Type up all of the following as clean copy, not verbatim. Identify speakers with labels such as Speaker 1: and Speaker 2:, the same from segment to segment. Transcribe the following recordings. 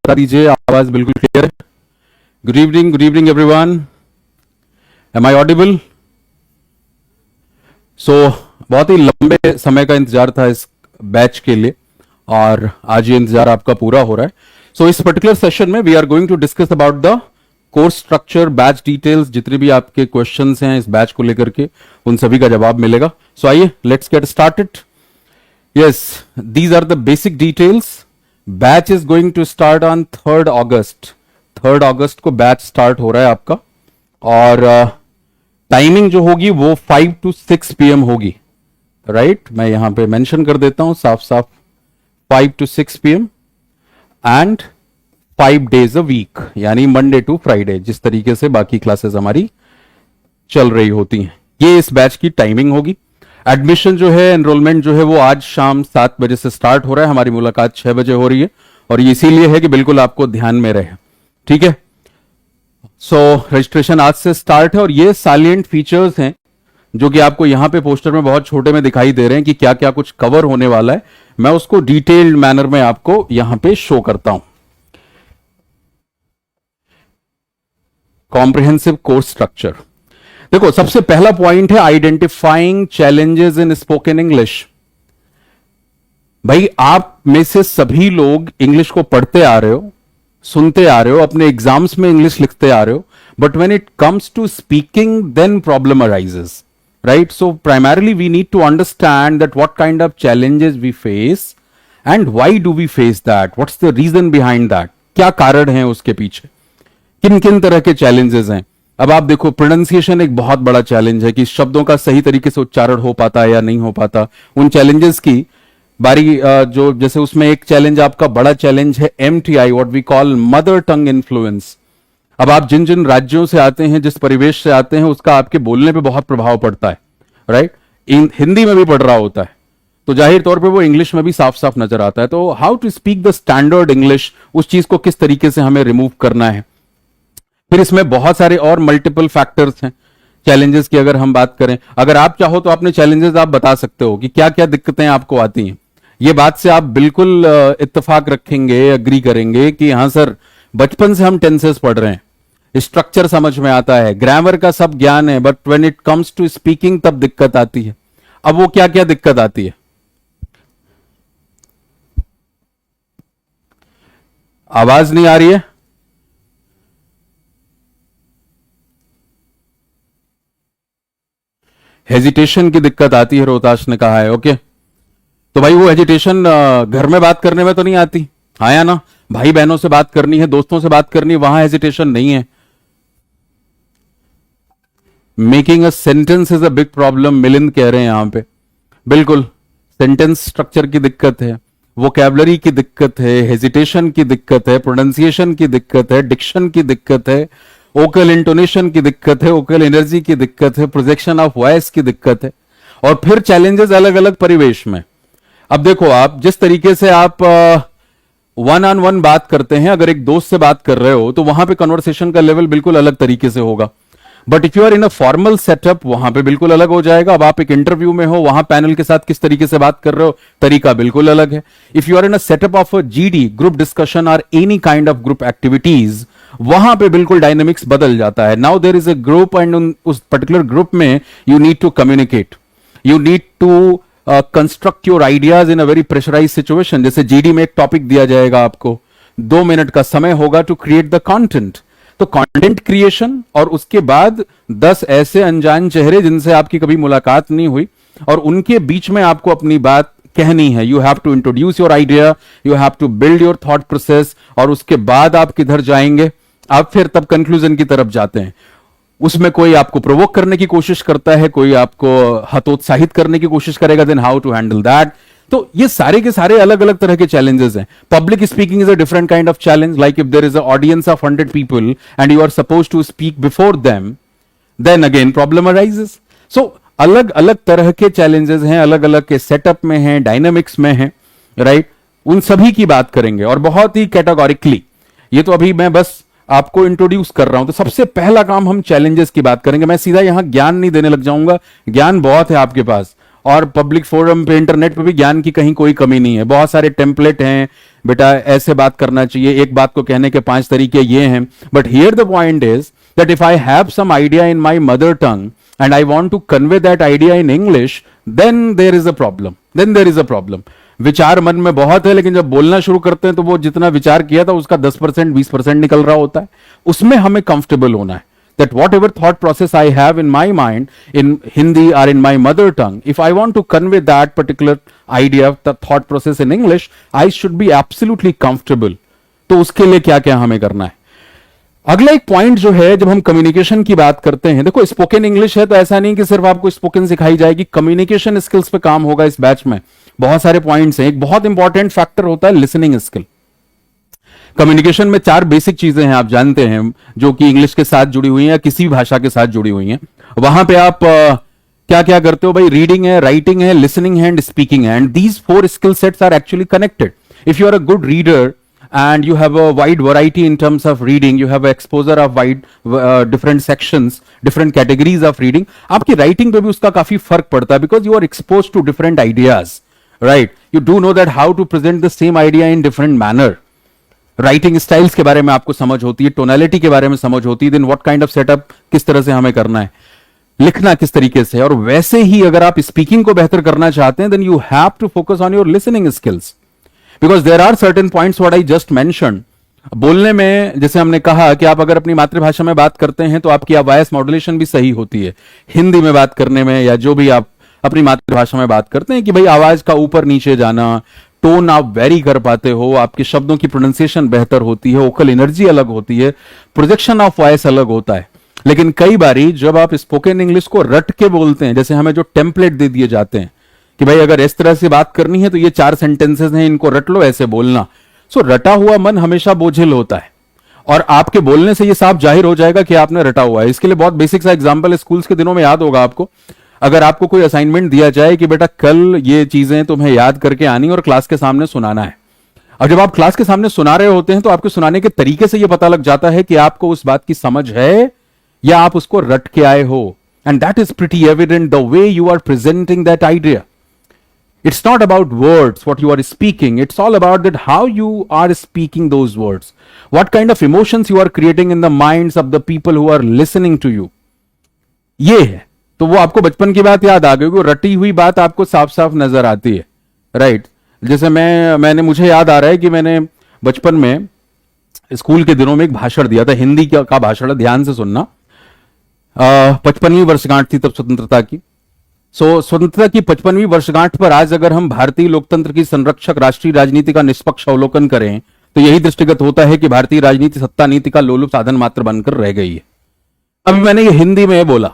Speaker 1: बता दीजिए, आवाज बिल्कुल क्लियर है? Good evening everyone, am I audible? So बहुत ही लंबे समय का इंतजार था इस बैच के लिए और आज ये इंतजार आपका पूरा हो रहा है. सो इस पर्टिकुलर सेशन में we are going to discuss about the course structure, batch details. जितने भी आपके क्वेश्चंस हैं इस बैच को लेकर के उन सभी का जवाब मिलेगा. सो आइए let's get started. Yes, these are the basic details. Batch is going to start on 3rd अगस्त. 3rd अगस्त को बैच स्टार्ट हो रहा है आपका और टाइमिंग जो होगी वो 5 to 6 PM होगी. राइट, मैं यहां पे मेंशन कर देता हूं साफ साफ, 5 to 6 PM and 5 days a week, यानी मंडे टू फ्राइडे, जिस तरीके से बाकी क्लासेस हमारी चल रही होती हैं. ये इस बैच की टाइमिंग होगी. एडमिशन जो है, एनरोलमेंट जो है वो आज शाम 7 बजे से स्टार्ट हो रहा है. हमारी मुलाकात 6 बजे हो रही है और ये इसीलिए है कि बिल्कुल आपको ध्यान में रहे. ठीक है, सो रजिस्ट्रेशन आज से स्टार्ट है और ये सालिएंट फीचर्स हैं जो कि आपको यहां पे पोस्टर में बहुत छोटे में दिखाई दे रहे हैं कि क्या क्या कुछ कवर होने वाला है. मैं उसको डिटेल्ड मैनर में आपको यहां पे शो करता हूं. Comprehensive course structure. देखो, सबसे पहला पॉइंट है identifying challenges in spoken English. भाई, आप में से सभी लोग इंग्लिश को पढ़ते आ रहे हो, सुनते आ रहे हो, अपने एग्जाम्स में इंग्लिश लिखते आ रहे हो, but when it comes to speaking then problem arises. Right, so primarily we need to understand that what kind of challenges we face and why do we face that, what's the reason behind that, क्या कारण है उसके पीछे, किन किन तरह के challenges हैं. अब आप देखो, प्रोनाउंसिएशन एक बहुत बड़ा चैलेंज है कि शब्दों का सही तरीके से उच्चारण हो पाता है या नहीं हो पाता. उन चैलेंजेस की बारी जो जैसे उसमें एक चैलेंज, आपका बड़ा चैलेंज है MTI, what we call mother tongue influence. अब आप जिन जिन राज्यों से आते हैं, जिस परिवेश से आते हैं, उसका आपके बोलने पे बहुत प्रभाव पड़ता है. राइट, हिंदी में भी पड़ रहा होता है तो जाहिर तौर पे वो इंग्लिश में भी साफ साफ नजर आता है. तो how to speak the standard English, उस चीज को किस तरीके से हमें रिमूव करना है. फिर इसमें बहुत सारे और मल्टीपल फैक्टर्स हैं चैलेंजेस की. अगर हम बात करें, अगर आप चाहो तो अपने चैलेंजेस आप बता सकते हो कि क्या क्या दिक्कतें आपको आती हैं. ये बात से आप बिल्कुल इत्तेफाक रखेंगे, अग्री करेंगे कि हाँ सर, बचपन से हम टेंसेस पढ़ रहे हैं, स्ट्रक्चर समझ में आता है, ग्रामर का सब ज्ञान है, but when it comes to speaking तब दिक्कत आती है. अब वो क्या क्या दिक्कत आती है? आवाज नहीं आ रही है? हेजिटेशन की दिक्कत आती है, रोहताश ने कहा है. ओके, तो भाई वो हेजिटेशन घर में बात करने में तो नहीं आती, हाँ या ना? भाई बहनों से बात करनी है, दोस्तों से बात करनी है, वहां हेजिटेशन नहीं है. Making a sentence is a big problem, Milind कह रहे हैं यहां पे. बिल्कुल, सेंटेंस स्ट्रक्चर की दिक्कत है, वोकैबुलरी की दिक्कत है, हेजिटेशन की दिक्कत है, प्रोनाउंसिएशन की दिक्कत है, डिक्शन की दिक्कत है, ओकल इंटोनेशन की दिक्कत है, ओकल एनर्जी की दिक्कत है, प्रोजेक्शन ऑफ वॉइस की दिक्कत है. और फिर चैलेंजेस अलग अलग परिवेश में. अब देखो, आप जिस तरीके से आप वन ऑन वन बात करते हैं, अगर एक दोस्त से बात कर रहे हो तो वहां पे कन्वर्सेशन का लेवल बिल्कुल अलग तरीके से होगा. But if you are in a formal setup, वहां पे बिल्कुल अलग हो जाएगा. अब आप एक इंटरव्यू में हो, वहां पैनल के साथ किस तरीके से बात कर रहे हो, तरीका बिल्कुल अलग है. If you are in a setup of a GD, group discussion और any kind of group activities, वहां पे बिल्कुल डायनेमिक्स बदल जाता है. Now there is a group and उस पर्टिकुलर ग्रुप में you need to communicate, you need to construct your ideas in a very pressurize situation. जैसे GD में एक टॉपिक दिया जाएगा, आपको 2 मिनट का समय होगा टू क्रिएट द कंटेंट. तो कंटेंट क्रिएशन और उसके बाद 10 ऐसे अनजान चेहरे जिनसे आपकी कभी मुलाकात नहीं हुई और उनके बीच में आपको अपनी बात कहनी है. You have to introduce your idea, you have to build your thought process, और उसके बाद आप किधर जाएंगे, आप फिर तब कंक्लूजन की तरफ जाते हैं. उसमें कोई आपको प्रोवोक करने की कोशिश करता है, कोई आपको हतोत्साहित करने की कोशिश करेगा, then how to handle that. तो ये सारे के सारे अलग अलग तरह के चैलेंजेस हैं. Public speaking is a different kind of challenge. Like if there is a audience of 100 people and you are suppose to speak before them, then again problem arises. So अलग अलग तरह के चैलेंजेस हैं, अलग अलग के setup में हैं, डायनामिक्स में हैं. राइट, उन सभी की बात करेंगे और बहुत ही कैटेगोरिकली. ये तो अभी मैं बस आपको इंट्रोड्यूस कर रहा हूं, तो सबसे पहला काम हम चैलेंजेस की बात करेंगे। मैं सीधा यहां ज्ञान नहीं देने लग जाऊंगा, ज्ञान बहुत है आपके पास, और पब्लिक फोरम पे, इंटरनेट पे भी ज्ञान की कहीं कोई कमी नहीं है। बहुत सारे टेम्पलेट हैं, बेटा ऐसे बात करना चाहिए, एक बात को कहने के 5 तरीके ये हैं। But here the point is that if I have some idea in my mother tongue and I want to convey that idea in English, then there is a problem, then there is a problem. विचार मन में बहुत है, लेकिन जब बोलना शुरू करते हैं तो वो जितना विचार किया था उसका 10% 20% निकल रहा होता है। उसमें हमें कंफर्टेबल होना है that whatever thought process I have in my mind in Hindi or in my mother tongue, if I want to convey that particular idea, the thought process in English, I should be absolutely comfortable. तो उसके लिए क्या क्या हमें करना है? अगला एक पॉइंट जो है, जब हम कम्युनिकेशन की बात करते हैं, देखो स्पोकन इंग्लिश है तो ऐसा नहीं कि सिर्फ आपको स्पोकन सिखाई जाएगी, कम्युनिकेशन स्किल्स पे काम होगा इस बैच में। बहुत सारे पॉइंट्स हैं। एक बहुत इंपॉर्टेंट फैक्टर होता है लिसनिंग स्किल। कम्युनिकेशन में 4 बेसिक चीजें हैं, आप जानते हैं, जो कि इंग्लिश के साथ जुड़ी हुई हैं या किसी भी भाषा के साथ जुड़ी हुई हैं। वहां पे आप क्या क्या करते हो भाई? रीडिंग है, राइटिंग है, लिसनिंग है एंड स्पीकिंग है। And these 4 skill sets are actually connected. If you are a good reader and you have a wide variety in terms of reading, you have exposure of wide different sections, different categories of reading, आपकी writing पे भी उसका काफी फर्क पड़ता है, because you are exposed to different ideas, right? You do know that how to present the same idea in different manner. Writing styles के बारे में आपको समझ होती है, टोनालिटी के बारे में समझ होती है, then what kind of setup किस तरह से हमें करना है, लिखना किस तरीके से। और वैसे ही अगर आप स्पीकिंग को बेहतर करना चाहते हैं, then you have to focus on your listening skills, because there are certain points what I just mentioned. बोलने में जैसे हमने कहा कि आप अगर अपनी मातृभाषा में बात करते हैं तो आपकी वॉइस मॉड्यूलेशन भी सही होती है। हिंदी में बात करने में या जो भी आप अपनी मातृभाषा में बात करते हैं कि भाई आवाज का ऊपर नीचे जाना, टोन आप वेरी कर पाते हो, आपके शब्दों की प्रोनाउंसिएशन बेहतर होती है, वोकल एनर्जी अलग होती है, प्रोजेक्शन ऑफ वॉइस अलग होता है। लेकिन कई बारी जब आप स्पोकन इंग्लिश को रट के बोलते हैं, जैसे हमें जो टेम्पलेट दे दिए जाते हैं कि भाई अगर इस तरह से बात करनी है तो ये 4 सेंटेंसेस हैं, इनको रट लो, ऐसे बोलना। सो रटा हुआ मन हमेशा बोझिल होता है, और आपके बोलने से ये साफ जाहिर हो जाएगा कि आपने रटा हुआ है। इसके लिए बहुत बेसिक सा एग्जांपल स्कूल्स के दिनों में याद होगा आपको। अगर आपको कोई असाइनमेंट दिया जाए कि बेटा कल ये चीजें तुम्हें याद करके आनी और क्लास के सामने सुनाना है, और जब आप क्लास के सामने सुना रहे होते हैं तो आपके सुनाने के तरीके से यह पता लग जाता है कि आपको उस बात की समझ है या आप उसको रट के आए हो। And that is pretty evident the way you are presenting that idea. It's not about words, what you are speaking. It's all about that how you are speaking those words. What kind of emotions you are creating in the minds of the people who are listening to you. ये है। तो वो आपको बचपन की बात याद आ गई, वो रटी हुई बात आपको साफ साफ नजर आती है, राइट? जैसे मुझे याद आ रहा है कि मैंने बचपन में स्कूल के दिनों में एक भाषण दिया था, हिंदी का भाषण, ध्यान से सुनना। 55वीं वर्षगांठ थी तब स्वतंत्रता की। स्वतंत्रता की 55वीं वर्षगांठ पर आज अगर हम भारतीय लोकतंत्र की संरक्षक राष्ट्रीय राजनीति का निष्पक्ष अवलोकन करें तो यही दृष्टिगत होता है कि भारतीय राजनीति सत्ता नीति का लोलुप साधन मात्र बनकर रह गई है। अभी मैंने ये हिंदी में बोला,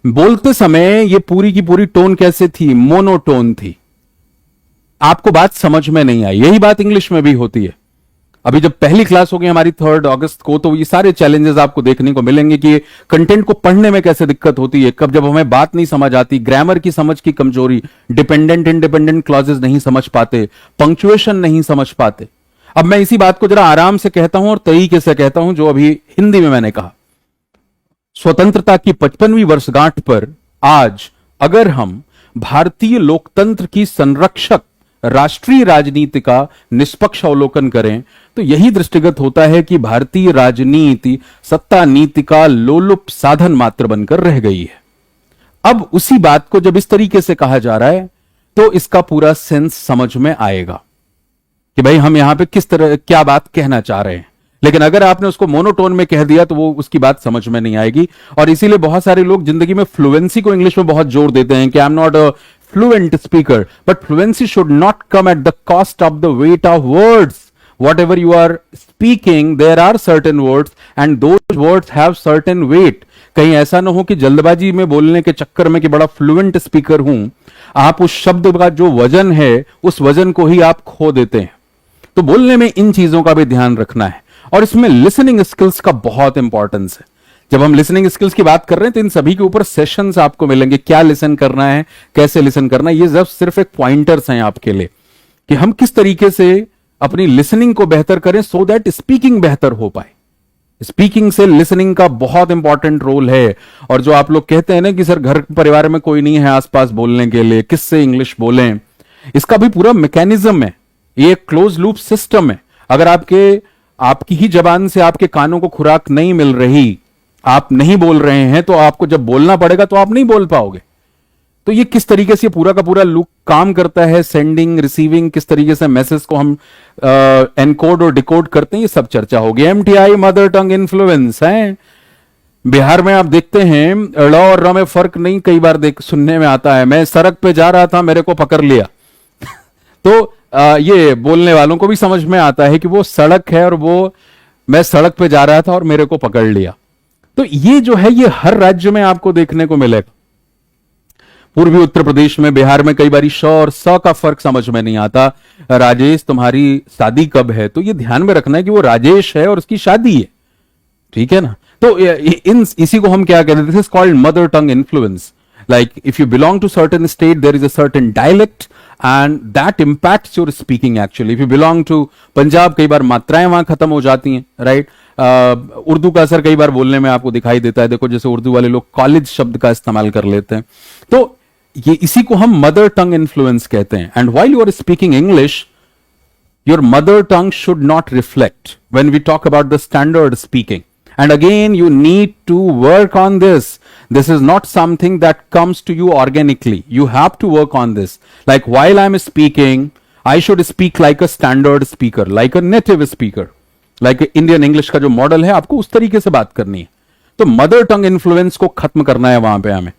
Speaker 1: बोलते समय ये पूरी की पूरी टोन कैसे थी? मोनोटोन थी, आपको बात समझ में नहीं आई। यही बात इंग्लिश में भी होती है। अभी जब पहली क्लास होगी हमारी 3 अगस्त को, तो ये सारे चैलेंजेस आपको देखने को मिलेंगे कि कंटेंट को पढ़ने में कैसे दिक्कत होती है, कब जब हमें बात नहीं समझ आती, ग्रामर की समझ की कमजोरी, डिपेंडेंट इंडिपेंडेंट क्लॉजेस नहीं समझ पाते, पंक्चुएशन नहीं समझ पाते। अब मैं इसी बात को जरा आराम से कहता हूं और तरीके से कहता हूं जो अभी हिंदी में मैंने कहा। स्वतंत्रता की 55वीं वर्षगांठ पर आज अगर हम भारतीय लोकतंत्र की संरक्षक राष्ट्रीय राजनीति का निष्पक्ष अवलोकन करें तो यही दृष्टिगत होता है कि भारतीय राजनीति सत्ता नीति का लोलुप साधन मात्र बनकर रह गई है। अब उसी बात को जब इस तरीके से कहा जा रहा है तो इसका पूरा सेंस समझ में आएगा कि भाई हम यहां पे किस तरह क्या बात कहना चाह रहे हैं। लेकिन अगर आपने उसको मोनोटोन में कह दिया तो वो उसकी बात समझ में नहीं आएगी। और इसीलिए बहुत सारे लोग जिंदगी में फ्लुएंसी को इंग्लिश में बहुत जोर देते हैं कि I am not a fluent speaker, but fluency should not come at the cost of the weight of words. Whatever you are speaking, there are certain words and those words have certain weight. कहीं ऐसा ना हो कि जल्दबाजी में बोलने के चक्कर में कि बड़ा फ्लुएंट स्पीकर हूं, आप उस शब्द का जो वजन है उस वजन को ही आप खो देते हैं। तो बोलने में इन चीजों का भी ध्यान रखना है और इसमें लिसनिंग स्किल्स का बहुत इंपॉर्टेंस है। जब हम लिसनिंग स्किल्स की बात कर रहे हैं तो इन सभी के ऊपर सेशंस आपको मिलेंगे, क्या लिसन करना है, कैसे लिसन करना है। ये जब सिर्फ एक पॉइंटर्स हैं आपके लिए कि हम किस तरीके से अपनी लिसनिंग को बेहतर करें सो दैट स्पीकिंग बेहतर हो पाए। स्पीकिंग से लिसनिंग का बहुत इंपॉर्टेंट रोल है। और जो आप लोग कहते हैं ना कि सर घर परिवार में कोई नहीं है आसपास बोलने के लिए, किससे इंग्लिश बोलें, इसका भी पूरा मैकेनिज्म है, ये क्लोज लूप सिस्टम है। अगर आपकी ही जबान से आपके कानों को खुराक नहीं मिल रही, आप नहीं बोल रहे हैं, तो आपको जब बोलना पड़ेगा तो आप नहीं बोल पाओगे। तो ये किस तरीके से पूरा का पूरा लूप काम करता है, सेंडिंग रिसीविंग, किस तरीके से मैसेज को हम एनकोड और डिकोड करते हैं, ये सब चर्चा होगी। एमटीआई मदर टंग इन्फ्लुएंस है। बिहार में आप देखते हैं ड़ और र में फर्क नहीं कई बार सुनने में आता है। मैं सड़क पे जा रहा था, मेरे को पकड़ लिया तो ये बोलने वालों को भी समझ में आता है कि वो सड़क है और वो मैं सड़क पे जा रहा था और मेरे को पकड़ लिया। तो ये जो है ये हर राज्य में आपको देखने को मिलेगा। पूर्वी उत्तर प्रदेश में, बिहार में कई बार श और स का फर्क समझ में नहीं आता। राजेश तुम्हारी शादी कब है, तो ये ध्यान में रखना है कि वो राजेश है और उसकी शादी है, ठीक है ना। तो इसी को हम क्या कहते हैं, this is called mother tongue influence. Like if you belong to certain state, there is a certain dialect and that impacts your speaking actually. If you belong to Punjab, कई बार मात्राएं वहां खत्म हो जाती हैं, राइट। उर्दू का असर कई बार बोलने में आपको दिखाई देता है। देखो जैसे उर्दू वाले लोग कॉलेज शब्द का इस्तेमाल कर लेते हैं, तो ये इसी को हम मदर टंग इन्फ्लुएंस कहते हैं। And while you are speaking English, your mother tongue should not reflect when we talk about the standard speaking. And again, you need to work on this. This is not something that comes to you organically. You have to work on this. Like while I'm speaking, I should speak like a standard speaker, like a native speaker. Like Indian English का जो model है, आपको उस तरीके से बात करनी है। तो मदर टंग इन्फ्लुएंस को खत्म करना है वहां पे हमें,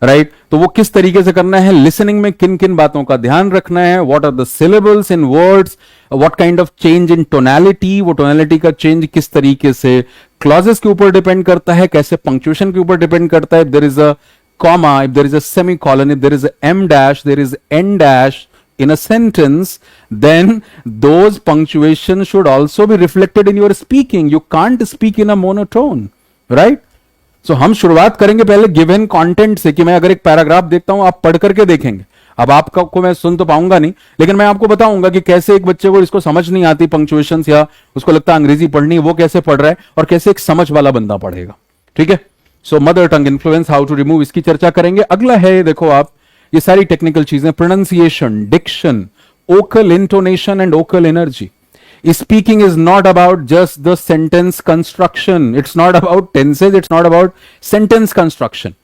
Speaker 1: राइट। तो वो किस तरीके से करना है, लिसनिंग में किन किन बातों का ध्यान रखना है, what are the syllables in words, what kind of change in tonality, वो टोनैलिटी का चेंज किस तरीके से क्लॉजेस के ऊपर डिपेंड करता है, कैसे पंक्चुएशन के ऊपर डिपेंड करता है। If there is a comma, if there is a semicolon, if there is em dash, there is en dash in a sentence, then those punctuation should also be reflected in your speaking. You can't speak in a monotone, right? So हम शुरुआत करेंगे पहले given content से, कि मैं अगर एक paragraph देखता हूं, आप पढ़ करके देखेंगे। अब आपका को मैं सुन तो पाऊंगा नहीं, लेकिन मैं आपको बताऊंगा कि कैसे एक बच्चे को इसको समझ नहीं आती पंक्चुएशन, या उसको लगता है अंग्रेजी पढ़नी, वो कैसे पढ़ रहा है और कैसे एक समझ वाला बंदा पढ़ेगा, ठीक है। So mother tongue influence, how to remove, इसकी चर्चा करेंगे। अगला है, देखो आप, ये सारी टेक्निकल चीजें, pronunciation, diction, vocal intonation and vocal energy. Speaking is not about just the sentence construction. It's not about tenses. It's not about sentence construction.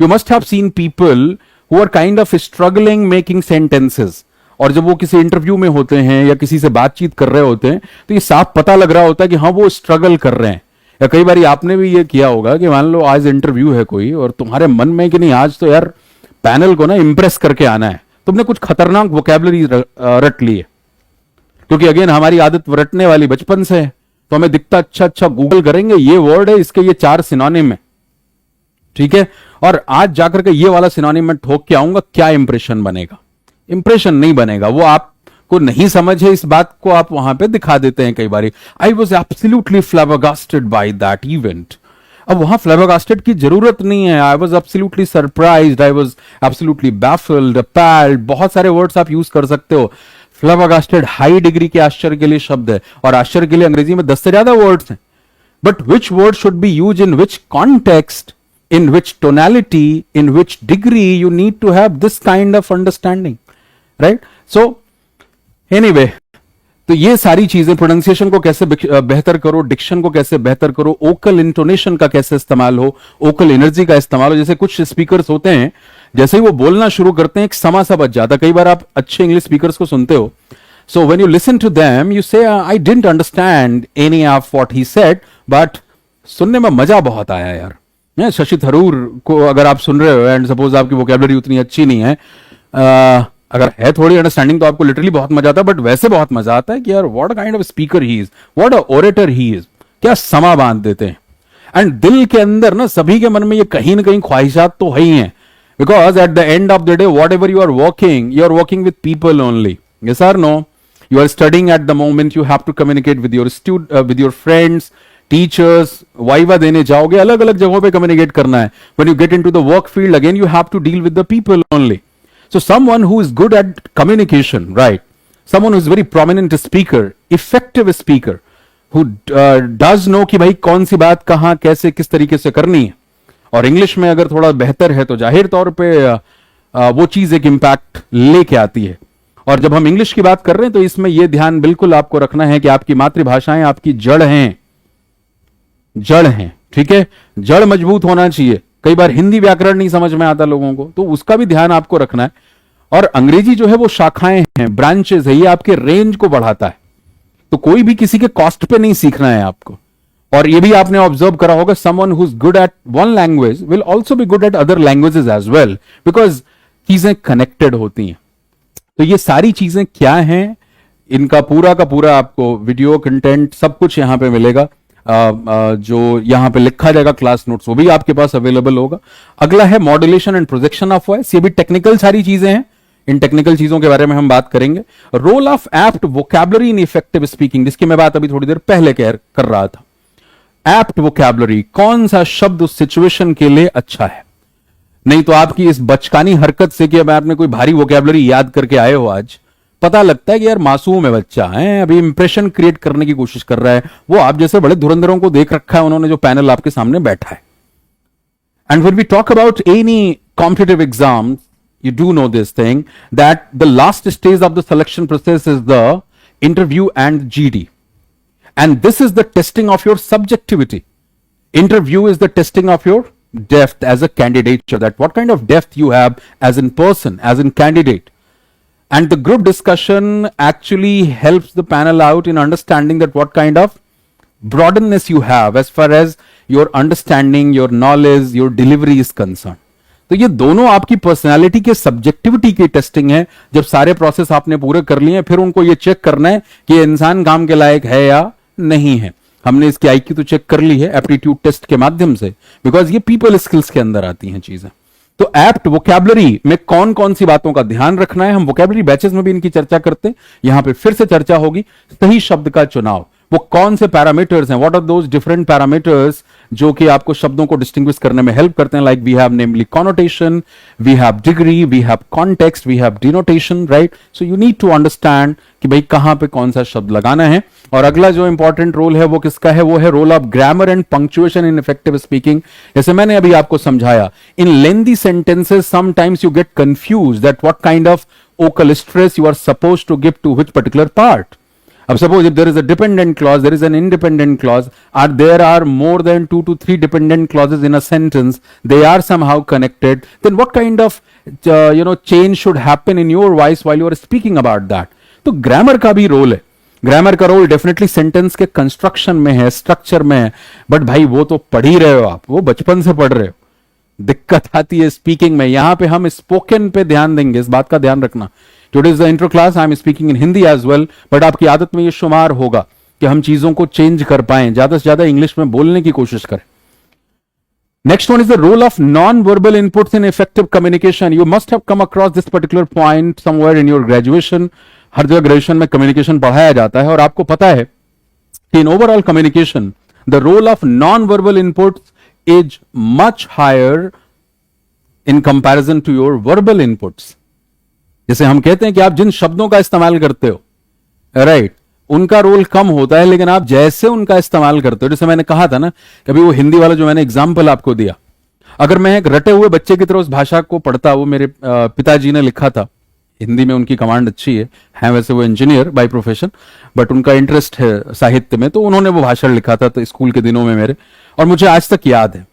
Speaker 1: You must have seen people who are kind of struggling making sentences. और जब वो किसी interview में होते हैं या किसी से बातचीत कर रहे होते हैं, तो ये साफ पता लग रहा होता है कि हाँ वो स्ट्रगल कर रहे हैं। या कई बार आपने भी ये किया होगा कि मान लो आज इंटरव्यू है कोई, और तुम्हारे मन में कि नहीं आज तो यार पैनल को ना इंप्रेस करके आना है, तुमने कुछ खतरनाक वोकैबुलरी रट ली है। क्योंकि अगेन हमारी आदत रटने वाली बचपन से है, तो हमें दिखता अच्छा गूगल करेंगे, ये वर्ड है, इसके ये 4 सिनोनिम है, ठीक है, और आज जाकर के ये वाला सिनोनिम में ठोक के आऊंगा, क्या इंप्रेशन बनेगा? इंप्रेशन नहीं बनेगा। वो आपको नहीं समझ है, इस बात को आप वहां पे दिखा देते हैं कई बार। I was absolutely flabbergasted by that event. अब वहां फ्लैबरगास्टेड की जरूरत नहीं है। I was absolutely surprised, I was absolutely baffled, appalled, बहुत सारे वर्ड्स आप यूज कर सकते हो। फ्लैबरगास्टेड हाई डिग्री के आश्चर्य के लिए शब्द है, और आश्चर्य के लिए अंग्रेजी में 10 से ज्यादा वर्ड्स हैं। But which word should be use in which context, in which tonality, in which degree, you need to have this kind of understanding, right? So anyway, तो ये सारी चीजें, प्रोनाउंसिएशन को कैसे बेहतर करो, डिक्शन को कैसे बेहतर करो, ओकल इंटोनेशन का कैसे इस्तेमाल हो, ओकल एनर्जी का इस्तेमाल हो। जैसे कुछ स्पीकर्स होते हैं, जैसे ही वो बोलना शुरू करते हैं, एक समा सा बच जाता है। कई बार आप अच्छे इंग्लिश स्पीकर्स को सुनते हो, so when you listen to them, you say, I didn't understand any of what he said, but सुनने में मजा बहुत आया यार। शशि थरूर को अगर आप सुन रहे हो, एंड सपोज आपकी वोकैबुलरी उतनी अच्छी नहीं है, अगर है थोड़ी अंडरस्टैंडिंग, तो आपको लिटरली बहुत मजा आता है। बट वैसे बहुत मजा आता है कि यार what kind of speaker he is, what a orator he is, क्या समा बांध देते हैं। एंड दिल के अंदर ना सभी के मन में ये कहीं ना कहीं ख्वाहिशात तो है ही हैं, because at the end of the day whatever you are working with people only. Yes or no? You are studying at the moment, you have to communicate with your friends, teachers, viva देने जाओगे, अलग अलग जगहों पे communicate करना है। When you get into the work field again, you have to deal with the people only. So someone who is good at communication, right? Someone who is very prominent speaker, effective speaker, who does know कि भाई कौन सी बात कहां कैसे किस तरीके से करनी है, और इंग्लिश में अगर थोड़ा बेहतर है तो जाहिर तौर पे वो चीज एक इंपैक्ट लेके आती है। और जब हम इंग्लिश की बात कर रहे हैं तो इसमें यह ध्यान बिल्कुल आपको रखना है कि आपकी मातृभाषाएं आपकी जड़ हैं, जड़ हैं, ठीक है, जड़ मजबूत होना चाहिए। कई बार हिंदी व्याकरण नहीं समझ में आता लोगों को, तो उसका भी ध्यान आपको रखना है। और अंग्रेजी जो है वो शाखाएं हैं, ब्रांचेस है, ये आपके रेंज को बढ़ाता है। तो कोई भी किसी के कॉस्ट पे नहीं सीखना है आपको। और ये भी आपने ऑब्जर्व करा होगा, someone who is good at one language will also be good at other languages as well, because चीजें कनेक्टेड होती हैं। तो ये सारी चीजें क्या हैं, इनका पूरा का पूरा आपको वीडियो कंटेंट सब कुछ यहां पे मिलेगा। जो यहां पे लिखा जाएगा क्लास नोट्स, वो भी आपके पास अवेलेबल होगा। अगला है modulation and projection of voice. ये भी टेक्निकल सारी चीजें हैं, इन टेक्निकल चीजों के बारे में हम बात करेंगे। Role of apt vocabulary in effective speaking, जिसकी मैं बात अभी थोड़ी देर पहले कर रहा था। एप्ट वोकैबुलरी, कौन सा शब्द उस सिचुएशन के लिए अच्छा है। नहीं तो आपकी इस बचकानी हरकत से कि अब आपने कोई भारी वोकैबुलरी याद करके आए हो, आज पता लगता है कि यार मासूम है बच्चा, है अभी इंप्रेशन क्रिएट करने की कोशिश कर रहा है। वो आप जैसे बड़े धुरंधरों को देख रखा है उन्होंने, जो पैनल आपके सामने बैठा है। And when we talk about any competitive exam, you do know this thing, that the last stage of the selection process is the interview and GD, and this is the testing of your subjectivity. Interview is the testing of your depth as a candidate, so that what kind of depth you have as in person, as in candidate. And the group discussion actually helps the panel out in understanding that what kind of broadness you have as far as your understanding, your knowledge, your delivery is concerned. तो ये दोनों आपकी personality के subjectivity की testing है। जब सारे process आपने पूरे कर लिए हैं, फिर उनको ये चेक करना है कि ये इंसान काम के लायक है या नहीं है। हमने इसकी आईक्यू तो चेक कर ली है एप्टीट्यूड टेस्ट के माध्यम से, बिकॉज ये पीपल स्किल्स के अंदर आती हैं चीजें। तो एप्ट वोकैबुलरी में कौन कौन सी बातों का ध्यान रखना है, हम वोकैबुलरी बैचेस में भी इनकी चर्चा करते हैं, यहां पे फिर से चर्चा होगी। सही शब्द का चुनाव, वो कौन से पैरामीटर्स हैं, what are those different parameters जो कि आपको शब्दों को डिस्टिंग्विश करने में हेल्प करते हैं। Like we have namely connotation, we have degree, we have context, we have denotation, right. So you need to understand कि भाई कहां पे कौन सा शब्द लगाना है। और अगला जो इंपॉर्टेंट रोल है वो किसका है, वो है role of grammar and punctuation in effective speaking. जैसे मैंने अभी आपको समझाया, in lengthy sentences sometimes you get confuse that what kind of vocal stress you are supposed to give to which particular part. अब suppose if there is a dependent clause, there is an independent clause, or there are more than 2 to 3 dependent clauses in a sentence, they are somehow connected, then what kind of change should happen in your voice while you are speaking about that. तो grammar का भी role है। Grammar का role definitely sentence के construction में है, structure में है, बट भाई वो तो पढ़ ही रहे हो आप, वो बचपन से पढ़ रहे हो। दिक्कत आती है स्पीकिंग में। यहां पे हम स्पोकन पे ध्यान देंगे, इस बात का ध्यान रखना। Today is the intro class, I am speaking in Hindi as well, but आपकी आदत में ये शुमार होगा कि हम चीजों को चेंज कर पाए, ज्यादा से ज्यादा इंग्लिश में बोलने की कोशिश करें। Next one is the role of non verbal inputs in effective communication. You must have come across this particular point somewhere in your graduation. हर जगह ग्रेजुएशन में कम्युनिकेशन पढ़ाया जाता है, और आपको पता है कि in overall communication the role of non verbal inputs is much higher in comparison to your verbal inputs. जैसे हम कहते हैं कि आप जिन शब्दों का इस्तेमाल करते हो, राइट, उनका रोल कम होता है, लेकिन आप जैसे उनका इस्तेमाल करते हो, जैसे मैंने कहा था ना, कभी वो हिंदी वाला जो मैंने एग्जाम्पल आपको दिया, अगर मैं एक रटे हुए बच्चे की तरह उस भाषा को पढ़ता, वो मेरे पिताजी ने लिखा था, हिंदी में उनकी कमांड अच्छी है वैसे वो इंजीनियर बाय प्रोफेशन, बट उनका इंटरेस्ट है साहित्य में, तो उन्होंने वो भाषण लिखा था तो स्कूल के दिनों में मेरे, और मुझे आज तक याद है।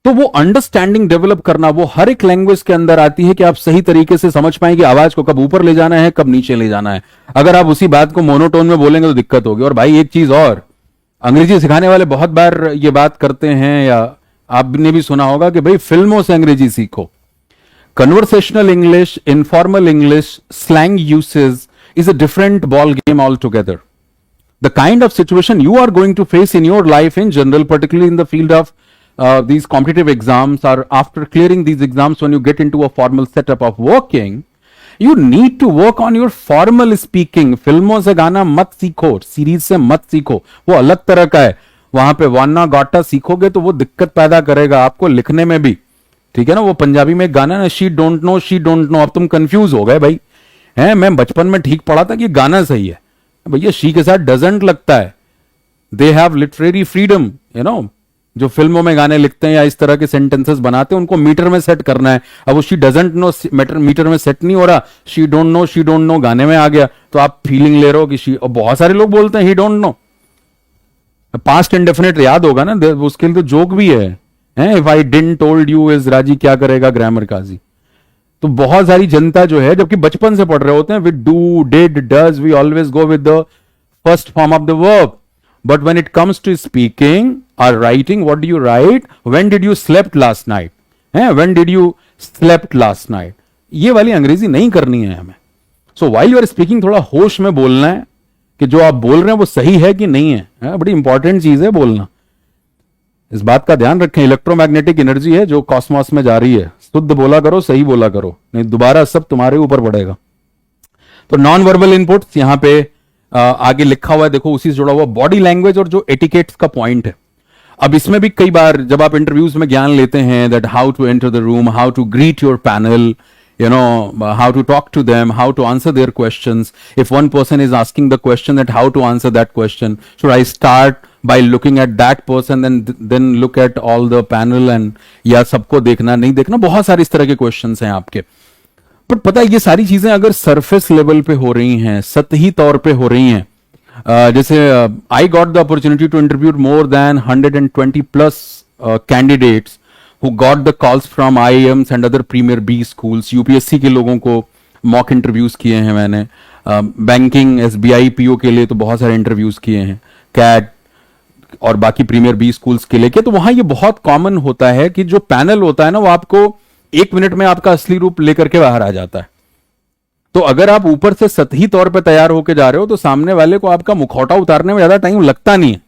Speaker 1: तो वो अंडरस्टैंडिंग डेवलप करना, वो हर एक लैंग्वेज के अंदर आती है कि आप सही तरीके से समझ पाए कि आवाज को कब ऊपर ले जाना है, कब नीचे ले जाना है। अगर आप उसी बात को मोनोटोन में बोलेंगे तो दिक्कत होगी। और भाई एक चीज और, अंग्रेजी सिखाने वाले बहुत बार ये बात करते हैं, या आपने भी सुना होगा कि भाई फिल्मों से अंग्रेजी सीखो। Conversational English, informal English, slang usage is a different ball game altogether. The kind of situation you are going to face in your life in general, particularly in the field of these competitive exams, or after clearing these exams, when you get into a formal setup of working, you need to work on your formal speaking. फिल्मों से गाना मत सीखो, series से मत सीखो, वो अलग तरह का है। वहां पे वाना गाटा सीखोगे तो वो दिक्कत पैदा करेगा आपको लिखने में भी, ठीक है ना। वो पंजाबी में गाना ना, she don't know, she don't know, अब तुम कंफ्यूज हो गए भाई, हैं मैं बचपन में ठीक पढ़ा था कि गाना सही है, भैया शी के साथ डजंट लगता है, they have literary freedom, you know, जो फिल्मों में गाने लिखते हैं या इस तरह के सेंटेंसेस बनाते हैं उनको मीटर में सेट करना है। अब वो शी डजंट नो, मीटर में सेट नहीं हो रहा, शी डोंट नो गाने में आ गया, तो आप फीलिंग ले रहे हो कि शी, और बहुत सारे लोग बोलते हैं ही डोंट नो, पास्ट इंडेफिनिट याद होगा ना, उसके लिए तो जोक भी है, if I didn't told you is राजी क्या करेगा ग्रामर काजी। तो बहुत सारी जनता जो है, जबकि बचपन से पढ़ रहे होते हैं with do, did, does, we always go with the first form of the verb, but when it comes to speaking और writing, what do you write, when did you slept last night, when did you slept last night, ये वाली अंग्रेजी नहीं करनी है हमें। So while you are speaking थोड़ा होश में बोलना है कि जो आप बोल रहे हैं वो सही है कि नहीं है, बड़ी इंपॉर्टेंट चीज है बोलना। इस बात का ध्यान रखें, इलेक्ट्रोमैग्नेटिक एनर्जी है जो कॉस्मोस में जा रही है, शुद्ध बोला करो, सही बोला करो, नहीं दोबारा सब तुम्हारे ऊपर पड़ेगा। तो नॉन वर्बल इनपुट्स यहां पे आगे लिखा हुआ है, देखो उसी से जुड़ा हुआ बॉडी लैंग्वेज और जो एटिकेट्स का पॉइंट है। अब इसमें भी कई बार जब आप इंटरव्यूज में ज्ञान लेते हैं, that how to enter the room, how to greet your panel, you know, how to talk to them, how to answer their questions. If one person is asking the question, that how to answer that question, should I start by looking at that person and then look at all the panel, and या सबको देखना नहीं देखना, बहुत सारे इस तरह के क्वेश्चंस हैं आपके। पर पता है ये सारी चीजें अगर सरफेस लेवल पे हो रही हैं, सतही तौर पे हो रही हैं, जैसे I got the opportunity to interview more than 120 plus candidates who got the calls from IIMs and other premier B schools, UPSC के लोगों को मॉक इंटरव्यूज किए हैं मैंने, बैंकिंग एसबीआई पीओ के लिए तो बहुत सारे इंटरव्यूज किए हैं, कैट और बाकी प्रीमियर बी स्कूल्स के लिए। तो वहां ये बहुत कॉमन होता है कि जो पैनल होता है ना वो आपको 1 मिनट में आपका असली रूप लेकर के बाहर आ जाता है। तो अगर आप ऊपर से सतही तौर पर तैयार होकर जा रहे हो तो सामने वाले को आपका मुखौटा उतारने में ज्यादा टाइम लगता नहीं है,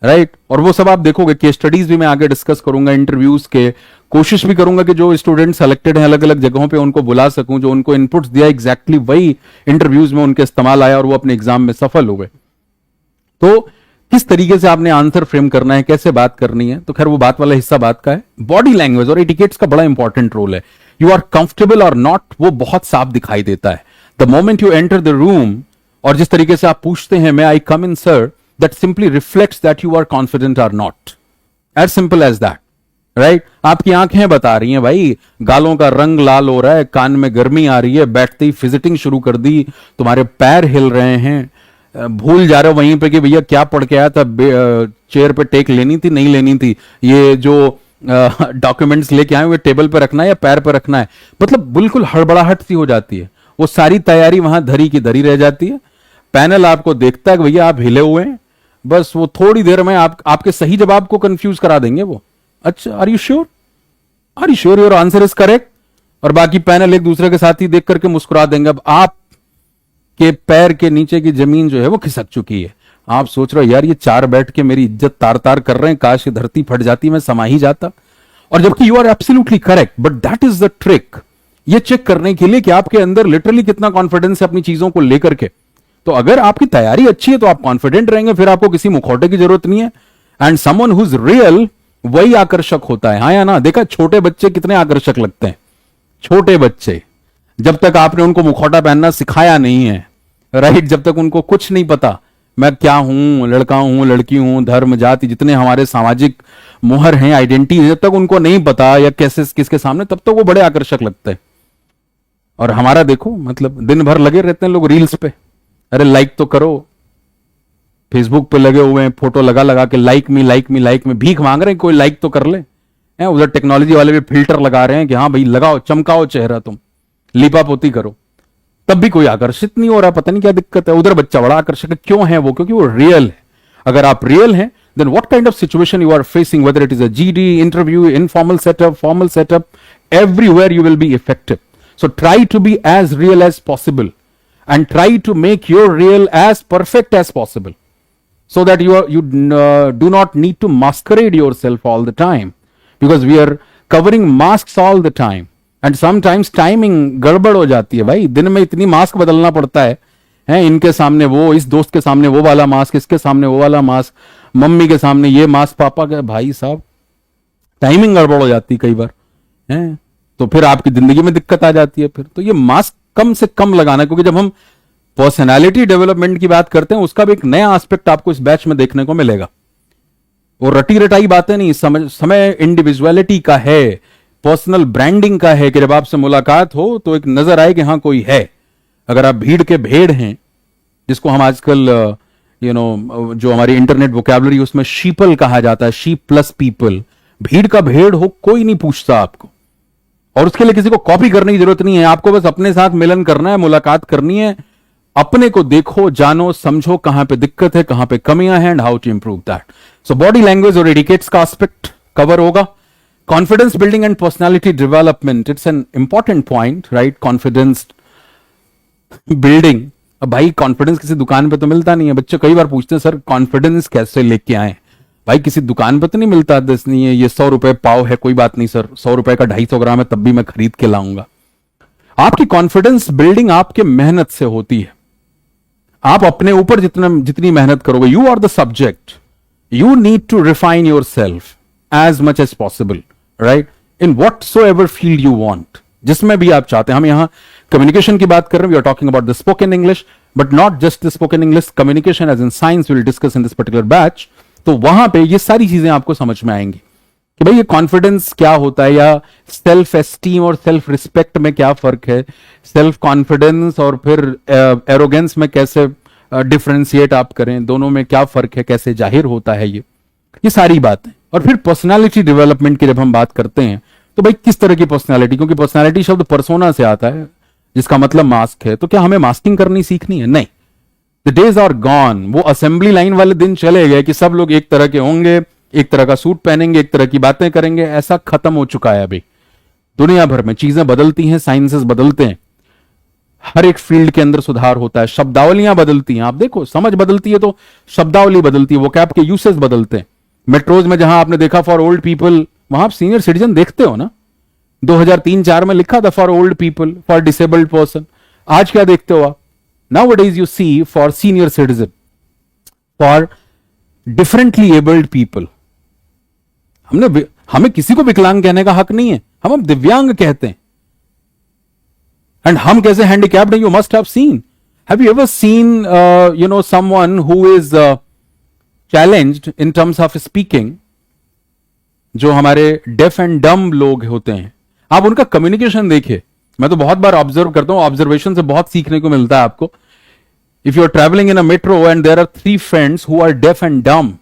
Speaker 1: राइट। और वो सब आप देखोगे, केस स्टडीज भी मैं आगे डिस्कस करूंगा, इंटरव्यूज के कोशिश भी करूंगा कि जो स्टूडेंट सेलेक्टेड हैं अलग अलग जगहों पे उनको बुला सकूं, जो उनको इनपुट्स दिया एग्जैक्टली वही इंटरव्यूज में उनके इस्तेमाल आया और वो अपने एग्जाम में सफल हो गए। तो किस तरीके से आपने आंसर फ्रेम करना है, कैसे बात करनी है, तो खैर वो बात वाला हिस्सा बात का है। बॉडी लैंग्वेज और एटिकेट्स का बड़ा इंपॉर्टेंट रोल है। यू आर कंफर्टेबल और नॉट, वो बहुत साफ दिखाई देता है the moment you enter the room. और जिस तरीके से आप पूछते हैं, मे आई कम इन sir, that simply reflects that you are confident or not, as simple as that, right? आपकी आंखें बता रही हैं भाई, गालों का रंग लाल हो रहा है, कान में गर्मी आ रही है, बैठते ही फिजिटिंग शुरू कर दी, तुम्हारे पैर हिल रहे हैं, भूल जा रहे हो वहीं पे कि भैया क्या पढ़ के आया था, चेयर पे टेक लेनी थी नहीं लेनी थी, ये जो डॉक्यूमेंट्स लेके आए हुए टेबल पे रखना है या पैर पे रखना है, मतलब बिल्कुल हड़बड़ाहट सी हो जाती है। वो सारी तैयारी वहां धरी की धरी रह जाती है। पैनल आपको देखता है कि भैया आप हिले हुए हैं, बस वो थोड़ी देर में आपके सही जवाब को कंफ्यूज करा देंगे वो। अच्छा, are you sure, are you sure your answer is correct, और बाकी पैनल एक दूसरे के साथ ही देख करके मुस्कुरा देंगे। अब आप के पैर के नीचे की जमीन जो है वो खिसक चुकी है। आप सोच रहे हो यार ये 4 बैठ के मेरी इज्जत तार तार कर रहे हैं, काश ये धरती फट जाती, मैं समा ही जाता। और जबकि you are absolutely correct, but that is the trick, ये चेक करने के लिए कि आपके अंदर लिटरली कितना कॉन्फिडेंस है अपनी चीजों को लेकर के। तो अगर आपकी तैयारी अच्छी है तो आप कॉन्फिडेंट रहेंगे, फिर आपको किसी मुखौटे की जरूरत नहीं है। And someone who is real वही आकर्षक होता है, हाँ या ना। देखा छोटे बच्चे कितने आकर्षक लगते हैं, छोटे बच्चे, जब तक आपने उनको मुखौटा पहनना सिखाया नहीं है, राइट, जब तक उनको कुछ नहीं पता मैं क्या हूं, लड़का हूं, लड़की हूं, धर्म, जाति, जितने हमारे सामाजिक मोहर हैं, आइडेंटिटी, जब तक उनको नहीं पता या कैसे किसके सामने, तब तक वो बड़े आकर्षक लगते हैं। और हमारा देखो, मतलब दिन भर लगे रहते हैं लोग रील्स पे, अरे लाइक तो करो, फेसबुक पे लगे हुए हैं, फोटो लगा लगा के like me like me like में भीख मांग रहे हैं, कोई लाइक तो कर ले। उधर टेक्नोलॉजी वाले भी फिल्टर लगा रहे हैं कि हाँ भाई लगाओ, चमकाओ चेहरा, तुम लीपा पोती करो, तब भी कोई आकर्षित नहीं हो रहा, पता नहीं क्या दिक्कत है। उधर बच्चा बड़ा आकर्षक है, क्यों है वो? क्योंकि वो रियल है। अगर आप रियल हैं, then what kind of situation you are facing, whether it is a GD interview, informal setup, formal setup, everywhere you will be effective. So try to be as real as possible and try to make your real as perfect as possible, so that you do not need to masquerade yourself all the time, because we are covering masks all the time and sometimes timing गड़बड़ हो जाती है भाई। दिन में इतनी mask बदलना पड़ता है, इनके सामने वो, इस दोस्त के सामने वो वाला मास्क, इसके सामने वो वाला मास्क, मम्मी के सामने ये मास्क, पापा के, भाई साहब टाइमिंग गड़बड़ हो जाती कई बार है, तो फिर आपकी जिंदगी में दिक्कत आ जाती है। फिर तो ये मास्क कम से कम लगाना, क्योंकि जब हम पर्सनैलिटी डेवलपमेंट की बात करते हैं, उसका भी एक नया एस्पेक्ट आपको इस बैच में देखने को मिलेगा। वो रटी रटाई बातें नहीं, समय इंडिविजुअलिटी का है, पर्सनल ब्रांडिंग का है कि जब आपसे मुलाकात हो तो एक नजर आए कि हाँ कोई है। अगर आप भीड़ के भेड़ हैं, जिसको हम आजकल जो हमारी इंटरनेट वोकैबुलरी उसमें शीपल कहा जाता है, शीप प्लस पीपल, भीड़ का भेड़ हो, कोई नहीं पूछता आपको, और उसके लिए किसी को कॉपी करने की जरूरत नहीं है। आपको बस अपने साथ मिलन करना है, मुलाकात करनी है, अपने को देखो, जानो, समझो कहां पे दिक्कत है, कहां पे कमियां हैं, and how to improve that. So body language और एडिकेट्स का एस्पेक्ट कवर होगा। Confidence building and personality development, it's an important point, right? Confidence building. अब भाई कॉन्फिडेंस किसी दुकान पे तो मिलता नहीं है। बच्चे कई बार पूछते हैं सर कॉन्फिडेंस कैसे लेके आए? भाई किसी दुकान पे तो नहीं मिलता, दस नहीं है ये 100 रुपए पाव है, कोई बात नहीं सर, 100 रुपए का 250 ग्राम है तब भी मैं खरीद के लाऊंगा। आपकी कॉन्फिडेंस बिल्डिंग आपके मेहनत से होती है। आप अपने ऊपर जितनी मेहनत करोगे, you are the subject, you need to refine yourself as much as possible, right? In whatsoever field you want, जिसमें भी आप चाहते हैं। हम यहां कम्युनिकेशन की बात कर रहे हैं, we are talking about the spoken English, but not just the spoken English, communication as in science will discuss in this particular batch. तो वहां पे ये सारी चीजें आपको समझ में आएंगी कि भाई ये कॉन्फिडेंस क्या होता है, या सेल्फ एस्टीम और सेल्फ रिस्पेक्ट में क्या फर्क है, सेल्फ कॉन्फिडेंस और फिर एरोगेंस में कैसे डिफरेंशिएट आप करें, दोनों में क्या फर्क है, कैसे जाहिर होता है ये सारी बातें। और फिर पर्सनालिटी डेवलपमेंट की जब हम बात करते हैं तो भाई किस तरह की पर्सनालिटी, क्योंकि पर्सनालिटी शब्द पर्सोना से आता है जिसका मतलब मास्क है। तो क्या हमें मास्किंग करनी सीखनी है? नहीं, द डेज आर गॉन। वो असेंबली लाइन वाले दिन चले गए कि सब लोग एक तरह के होंगे, एक तरह का सूट पहनेंगे, एक तरह की बातें करेंगे, ऐसा खत्म हो चुका है। अभी दुनिया भर में चीजें बदलती हैं, साइंसेस बदलते हैं, हर एक फील्ड के अंदर सुधार होता है, शब्दावलियां बदलती हैं। आप देखो, समझ बदलती है तो शब्दावली बदलती है, वोकैब के यूसेज बदलते हैं। मेट्रोज में जहां आपने देखा फॉर ओल्ड पीपल, वहां आप सीनियर सिटीजन देखते हो ना, 2003-4 में लिखा था for old people, for disabled person. आज क्या देखते हो आप? Nowadays you see for senior citizen, for differently abled people. हमें किसी को विकलांग कहने का हक नहीं है, हम दिव्यांग कहते हैं। एंड हम कैसे हैंडीकैप्ड हैं, you must have seen. Have you ever seen someone who is challenged in terms of speaking? जो हमारे डेफ एंड डम लोग होते हैं, आप उनका कम्युनिकेशन देखिए। मैं तो बहुत बार ऑब्जर्व करता हूं, ऑब्जर्वेशन से बहुत सीखने को मिलता है आपको। If you are travelling in a metro and there are 3 friends who are deaf and dumb,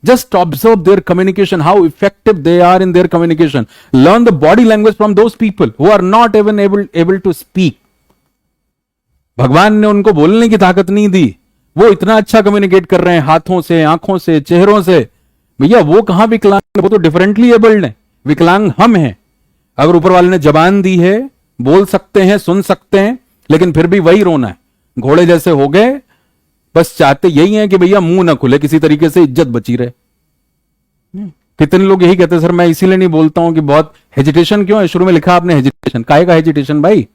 Speaker 1: just observe their communication, how effective they are in their communication. Learn the body language from those people who are not even able to speak. भगवान ने उनको बोलने की ताकत नहीं दी, वो इतना अच्छा कम्युनिकेट कर रहे हैं हाथों से, आंखों से, चेहरों से। भैया वो कहां विकलांग है? वो तो डिफरेंटली एबल्ड है। विकलांग हम हैं। अगर ऊपर वाले ने जबान दी है, बोल सकते हैं, सुन सकते हैं, लेकिन फिर भी वही रोना है, घोड़े जैसे हो गए। बस चाहते यही है कि भैया मुंह ना खुले, किसी तरीके से इज्जत बची रहे। कितने लोग यही कहते हैं सर मैं इसीलिए नहीं बोलता हूं कि बहुत हेजिटेशन क्यों है। शुरू में लिखा आपने हेजिटेशन, काहे का हेजिटेशन भाई?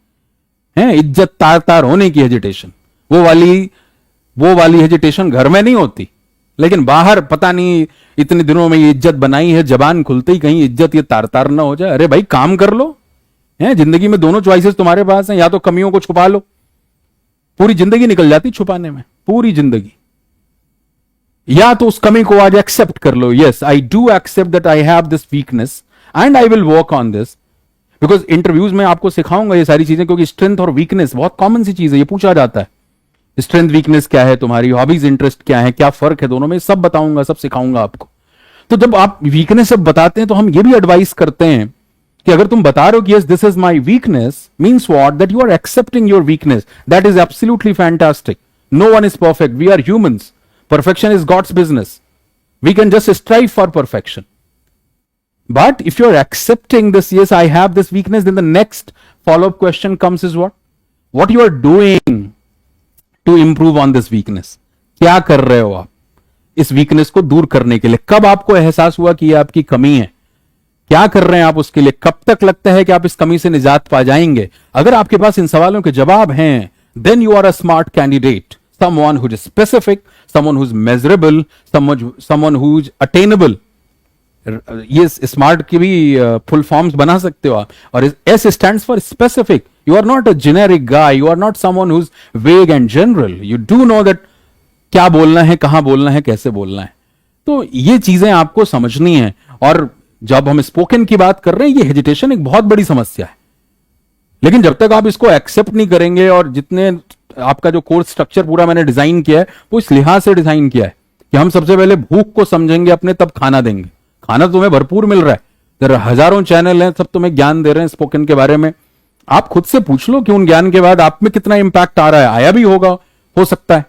Speaker 1: है इज्जत तार तार होने की हेजिटेशन। वो वाली हेजिटेशन घर में नहीं होती, लेकिन बाहर पता नहीं इतने दिनों में ये इज्जत बनाई है, जबान खुलते ही कहीं इज्जत ये तार तार ना हो जाए। अरे भाई काम कर लो, है जिंदगी में दोनों चॉइसेस तुम्हारे पास हैं। या तो कमियों को छुपा लो, पूरी जिंदगी निकल जाती छुपाने में, पूरी जिंदगी। या तो उस कमी को आज एक्सेप्ट कर लो, yes I do accept that I have this weakness and I will work on this. Because interviews में आपको सिखाऊंगा ये सारी चीजें, क्योंकि स्ट्रेंथ और वीकनेस बहुत कॉमन सी चीज है, ये पूछा जाता है। स्ट्रेंथ वीकनेस क्या है तुम्हारी, हॉबीज इंटरेस्ट क्या है, क्या फर्क है दोनों में, सब बताऊंगा, सब सिखाऊंगा आपको। तो जब आप वीकनेस सब बताते हैं तो हम ये भी एडवाइस करते हैं कि अगर तुम बता रहे हो कि yes this is my weakness, means what, that you are accepting your weakness, that is absolutely fantastic. No one is perfect, we are humans, perfection is God's business. We can just strive for perfection. But if you're accepting this, yes, I have this weakness, then the next follow-up question comes is what? What you are doing to improve on this weakness? क्या कर रहे हो आप इस weakness को दूर करने के लिए? कब आपको एहसास हुआ कि ये आपकी कमी है? क्या कर रहे हैं आप उसके लिए? कब तक लगता है कि आप इस कमी से निजात पा जाएंगे? अगर आपके पास इन सवालों के जवाब हैं, then you are a smart candidate. Someone who is specific, someone who's measurable, someone who's attainable. ये स्मार्ट की भी फुल फॉर्म्स बना सकते हो आप। और S stands for specific, You are not a generic guy. You are not someone who's vague and general. You do know that क्या बोलना है, कहां बोलना है, कैसे बोलना है. तो ये चीजें आपको समझनी है. और जब हम स्पोकन की बात कर रहे हैं, ये हेजिटेशन एक बहुत बड़ी समस्या है. लेकिन जब तक आप इसको एक्सेप्ट नहीं करेंगे, और जितने आपका जो कोर्स स्ट्रक्चर पूरा मैंने डिजाइन किया है वो इस लिहाज से डिजाइन किया है कि हम सबसे पहले भूख को समझेंगे अपने, तब खाना देंगे. खाना तुम्हें भरपूर मिल रहा है, तेरे हजारों चैनल हैं, सब तुम्हें ज्ञान दे रहे हैं स्पोकन के बारे में. आप खुद से पूछ लो कि उन ज्ञान के बाद आप में कितना इंपैक्ट आ रहा है. आया भी होगा, हो सकता है.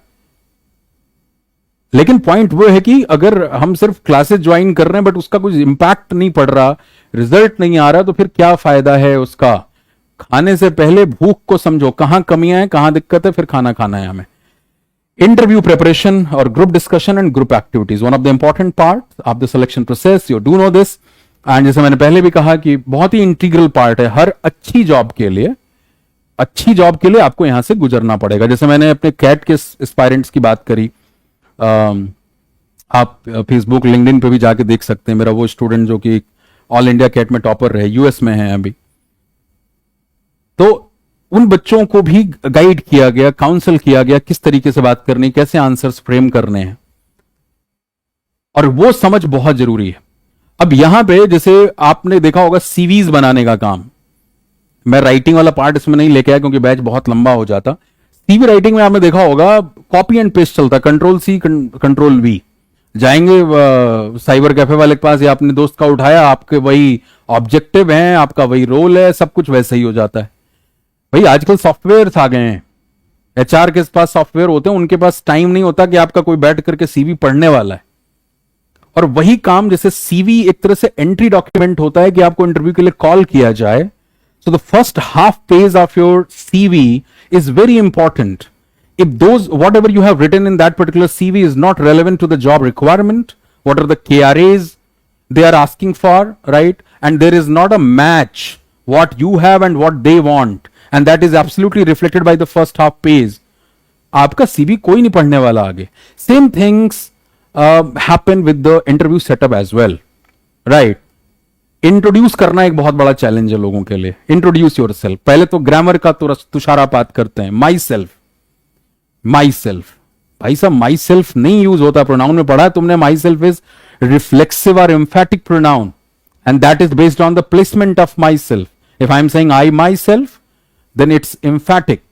Speaker 1: लेकिन पॉइंट वो है कि अगर हम सिर्फ क्लासेस ज्वाइन कर रहे हैं बट उसका कुछ इंपैक्ट नहीं पड़ रहा, रिजल्ट नहीं आ रहा, तो फिर क्या फायदा है उसका. खाने से पहले भूख को समझो, कहां कमियां हैं, कहां दिक्कत है, फिर खाना खाना है हमें. इंटरव्यू प्रिपरेशन और group discussion and group activities one of the important part of the selection process. You do know this. And जैसे मैंने पहले भी कहा कि बहुत ही इंटीग्रल पार्ट है. हर अच्छी जॉब के लिए आपको यहां से गुजरना पड़ेगा. जैसे मैंने अपने कैट के एस्पायरेंट्स की बात करी, आप फेसबुक लिंक्डइन पे भी जाके देख सकते हैं. मेरा वो स्टूडेंट जो कि ऑल इंडिया कैट में टॉपर रहे, यूएस में है अभी, तो उन बच्चों को भी गाइड किया गया, काउंसल किया गया किस तरीके से बात करनी, कैसे आंसर्स फ्रेम करने हैं, और वो समझ बहुत जरूरी है. अब यहां पे जैसे आपने देखा होगा सीवीज बनाने का काम, मैं राइटिंग वाला पार्ट इसमें नहीं लेके आया क्योंकि बैच बहुत लंबा हो जाता. सीवी राइटिंग में आपने देखा होगा कॉपी एंड पेस्ट चलता, कंट्रोल सी कंट्रोल वी. जाएंगे साइबर कैफे वाले के पास या अपने दोस्त का उठाया, आपके वही ऑब्जेक्टिव हैं, आपका वही रोल है, सब कुछ वैसे ही हो जाता है. भाई आजकल सॉफ्टवेयर आ गए हैं, एचआर के पास सॉफ्टवेयर होते हैं, उनके पास टाइम नहीं होता कि आपका कोई बैठ करके सीवी पढ़ने वाला है. और वही काम जैसे सीवी एक तरह से एंट्री डॉक्यूमेंट होता है कि आपको इंटरव्यू के लिए कॉल किया जाए. So the first half page of your CV is very important. If those, whatever you have written in that particular CV is not relevant to the job requirement, what are the KRAs they are asking for, right? And there is not a match what you have and what they want, and that is absolutely reflected by the first half page. आपका CV कोई नहीं पढ़ने वाला आगे. Same things happen with the interview setup as well, right? Introduce करना एक बहुत बड़ा चैलेंज है लोगों के लिए. Introduce yourself. पहले तो ग्रामर का तुषारापात करते हैं. Myself. भाई साहब, माई सेल्फ नहीं यूज होता. प्रोनाउन में पढ़ा है तुमने, माई सेल्फ इज रिफ्लेक्सिव और emphatic pronoun, and that is based on the placement of myself. If I am saying I myself, then it's emphatic,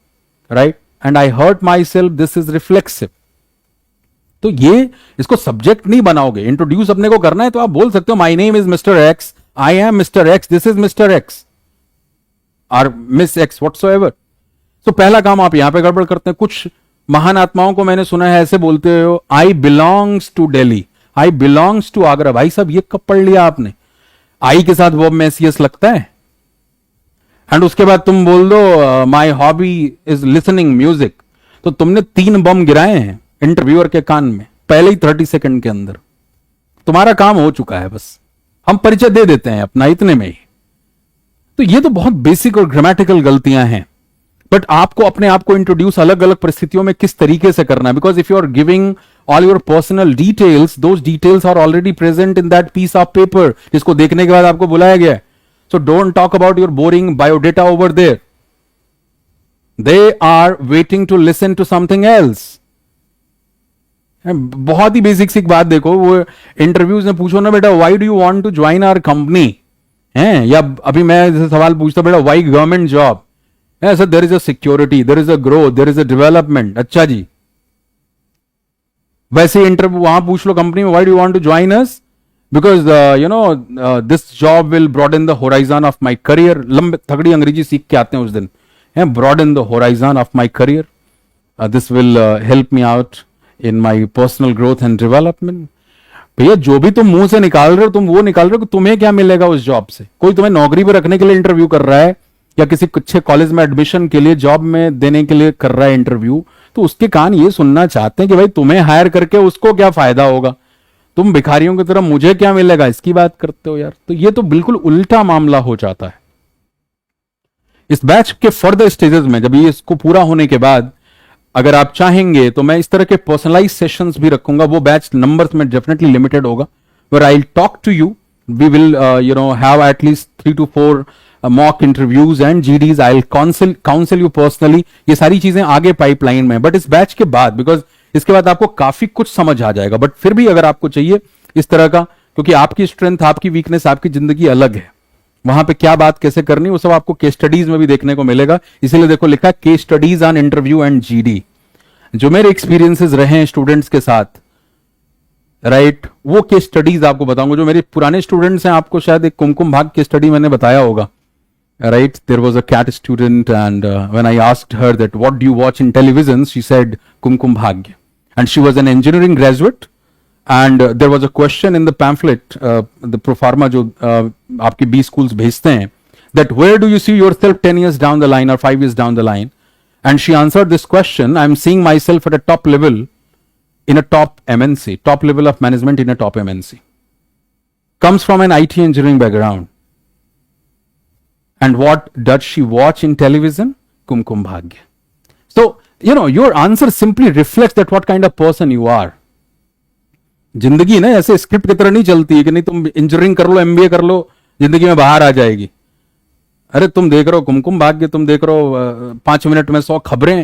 Speaker 1: right? And I hurt my self, this is reflexive. तो ये इसको subject नहीं बनाओगे. Introduce अपने को करना है तो आप बोल सकते हो माई name is mister x, I am Mr. X, this is Mr. X or Miss X whatsoever. So पहला काम आप यहां पे गड़बड़ करते हैं. कुछ महान आत्माओं को मैंने सुना है ऐसे बोलते हो, I belongs to Delhi, I belongs to Agra. भाई साहब, ये कब पढ़ लिया आपने? आई के साथ बॉब मैसियस लगता है. एंड उसके बाद तुम बोल दो my hobby is listening music. तो तुमने 3 बम गिराए हैं इंटरव्यूअर के कान में पहले ही 30 सेकंड के अंदर. तुम्हारा काम हो चुका है. बस हम परिचय दे देते हैं अपना इतने में ही. तो ये तो बहुत बेसिक और ग्रामेटिकल गलतियां हैं. बट आपको अपने आप को इंट्रोड्यूस अलग अलग परिस्थितियों में किस तरीके से करना है, because if you are giving all your personal details, those details are already present in that piece of paper जिसको देखने के बाद आपको बुलाया गया है. So don't talk about your boring biodata over there. They are waiting to listen to something else. बहुत ही बेसिक सी बात देखो, वो इंटरव्यूज में पूछो ना बेटा, why do you want to join our company है, या अभी मैं जैसे सवाल पूछता बेटा व्हाई गवर्नमेंट जॉब है, sir there is a security, there is a growth, there is a development. अच्छा जी, वैसे इंटरव्यू वहां पूछ लो कंपनी में, why do you want to join us, because you know this job will broaden the horizon of my career. लंबे तगड़ी अंग्रेजी सीख के आते हैं उस दिन, है broaden the horizon of my career, this will help me out in my personal growth and development. भैया जो भी तुम मुंह से निकाल रहे हो, तुम वो निकाल रहे हो कि तुम्हें क्या मिलेगा उस जॉब से. कोई तुम्हें नौकरी पे रखने के लिए इंटरव्यू कर रहा है या किसी अच्छे कॉलेज में एडमिशन के लिए, जॉब में देने के लिए कर रहा है इंटरव्यू, तो उसके कान ये सुनना चाहते हैं कि भाई तुम्हें हायर करके उसको क्या फायदा होगा, तुम भिखारियों की तरह मुझे क्या मिलेगा, इसकी बात करते हो यार. तो ये तो बिल्कुल उल्टा मामला हो जाता है. इस बैच के फर्दर स्टेजेस में जब ये इसको पूरा होने के बाद अगर आप चाहेंगे तो मैं इस तरह के पर्सनलाइज सेशंस भी रखूंगा. वो बैच नंबर्स में डेफिनेटली लिमिटेड होगा, where I'll talk to you. We will, you know, have at least 3 to 4 mock interviews and GDs, I will counsel you personally. ये सारी चीजें आगे पाइपलाइन में, बट इस बैच के बाद, बिकॉज इसके बाद आपको काफी कुछ समझ आ जाएगा। बट फिर भी अगर आपको चाहिए इस तरह का, क्योंकि आपकी स्ट्रेंथ, आपकी वीकनेस, आपकी जिंदगी अलग है, वहां पे क्या बात कैसे करनी वो सब आपको केस स्टडीज में भी देखने को मिलेगा। इसीलिए देखो लिखा है case studies on interview and GD. जो मेरे एक्सपीरियंसेस रहे हैं स्टूडेंट्स के साथ, राइट, वो केस स्टडीज आपको बताऊंगा। जो मेरे पुराने स्टूडेंट्स हैं, आपको शायद एक कुमकुम भाग्य केस स्टडी मैंने बताया होगा, right. There was a CAT student and when I asked her that what do you watch in television, she said Kumkum Bhagya, and she was an engineering graduate. And there was a question in the pamphlet, the proforma जो आपके 20 schools भेजते हैं, that where do you see yourself 10 years down the line और 5 years down the line? And she answered this question, I am seeing myself at a top level in a top MNC, top level of management in a top MNC. Comes from an IT engineering background. And what does she watch in television? Kumkum Bhagya. So, you know, your answer simply reflects that what kind of person you are. जिंदगी ना ऐसे script की तरह नहीं चलती है कि नहीं तुम इंजीनियरिंग कर लो, एमबीए कर लो, जिंदगी में बाहर आ जाएगी। अरे तुम देख रहे हो कुमकुम भाग्य, तुम देख रहे हो 5 मिनट में 100 खबरें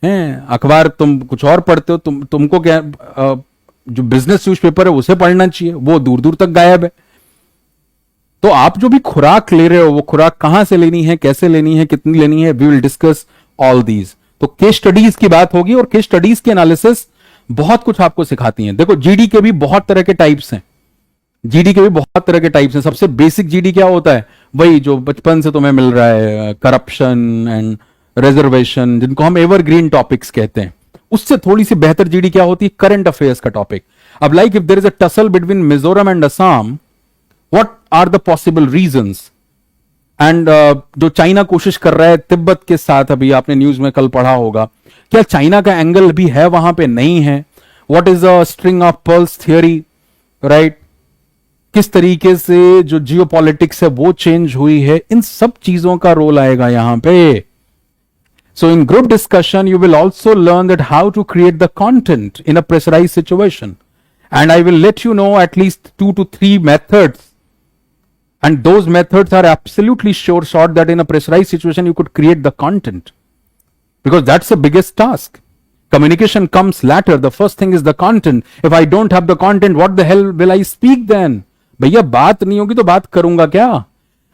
Speaker 1: हैं, अखबार तुम कुछ और पढ़ते हो, तुमको क्या जो बिजनेस न्यूज़पेपर है उसे पढ़ना चाहिए, वो दूर दूर तक गायब है। तो आप जो भी खुराक ले रहे हो, वो खुराक कहां से लेनी है, कैसे लेनी है, कितनी लेनी है, we will discuss all these. तो केस स्टडीज की बात होगी, और केस स्टडीज के एनालिसिस बहुत कुछ आपको सिखाती हैं। देखो जीडी के भी बहुत तरह के टाइप्स हैं, जीडी के भी बहुत तरह के टाइप्स हैं। सबसे बेसिक जीडी क्या होता है? वही जो बचपन से तुम्हें मिल रहा है, करप्शन एंड रिजर्वेशन, जिनको हम एवरग्रीन टॉपिक्स कहते हैं। उससे थोड़ी सी बेहतर जीडी क्या होती है? करंट अफेयर्स का टॉपिक। अब like if there is a tussle between Mizoram and Assam, what are the possible reasons? And जो चाइना कोशिश कर रहा है तिब्बत के साथ, अभी आपने न्यूज में कल पढ़ा होगा, क्या चाइना का एंगल भी है वहां पे? नहीं है। What is a string of pearls theory, right? किस तरीके से जो जियोपॉलिटिक्स है वो चेंज हुई है, इन सब चीजों का रोल आएगा यहां पे। So in group discussion you will also learn that how to create the content in a pressurise situation, and I will let you know at least 2 to 3 methods, and those methods are absolutely sure that in a pressurized situation you could create the content, because that's the biggest task. Communication comes later, the first thing is the content. If I don't have the content, what the hell will I speak then? भैया बात नहीं होगी तो बात करूंगा क्या?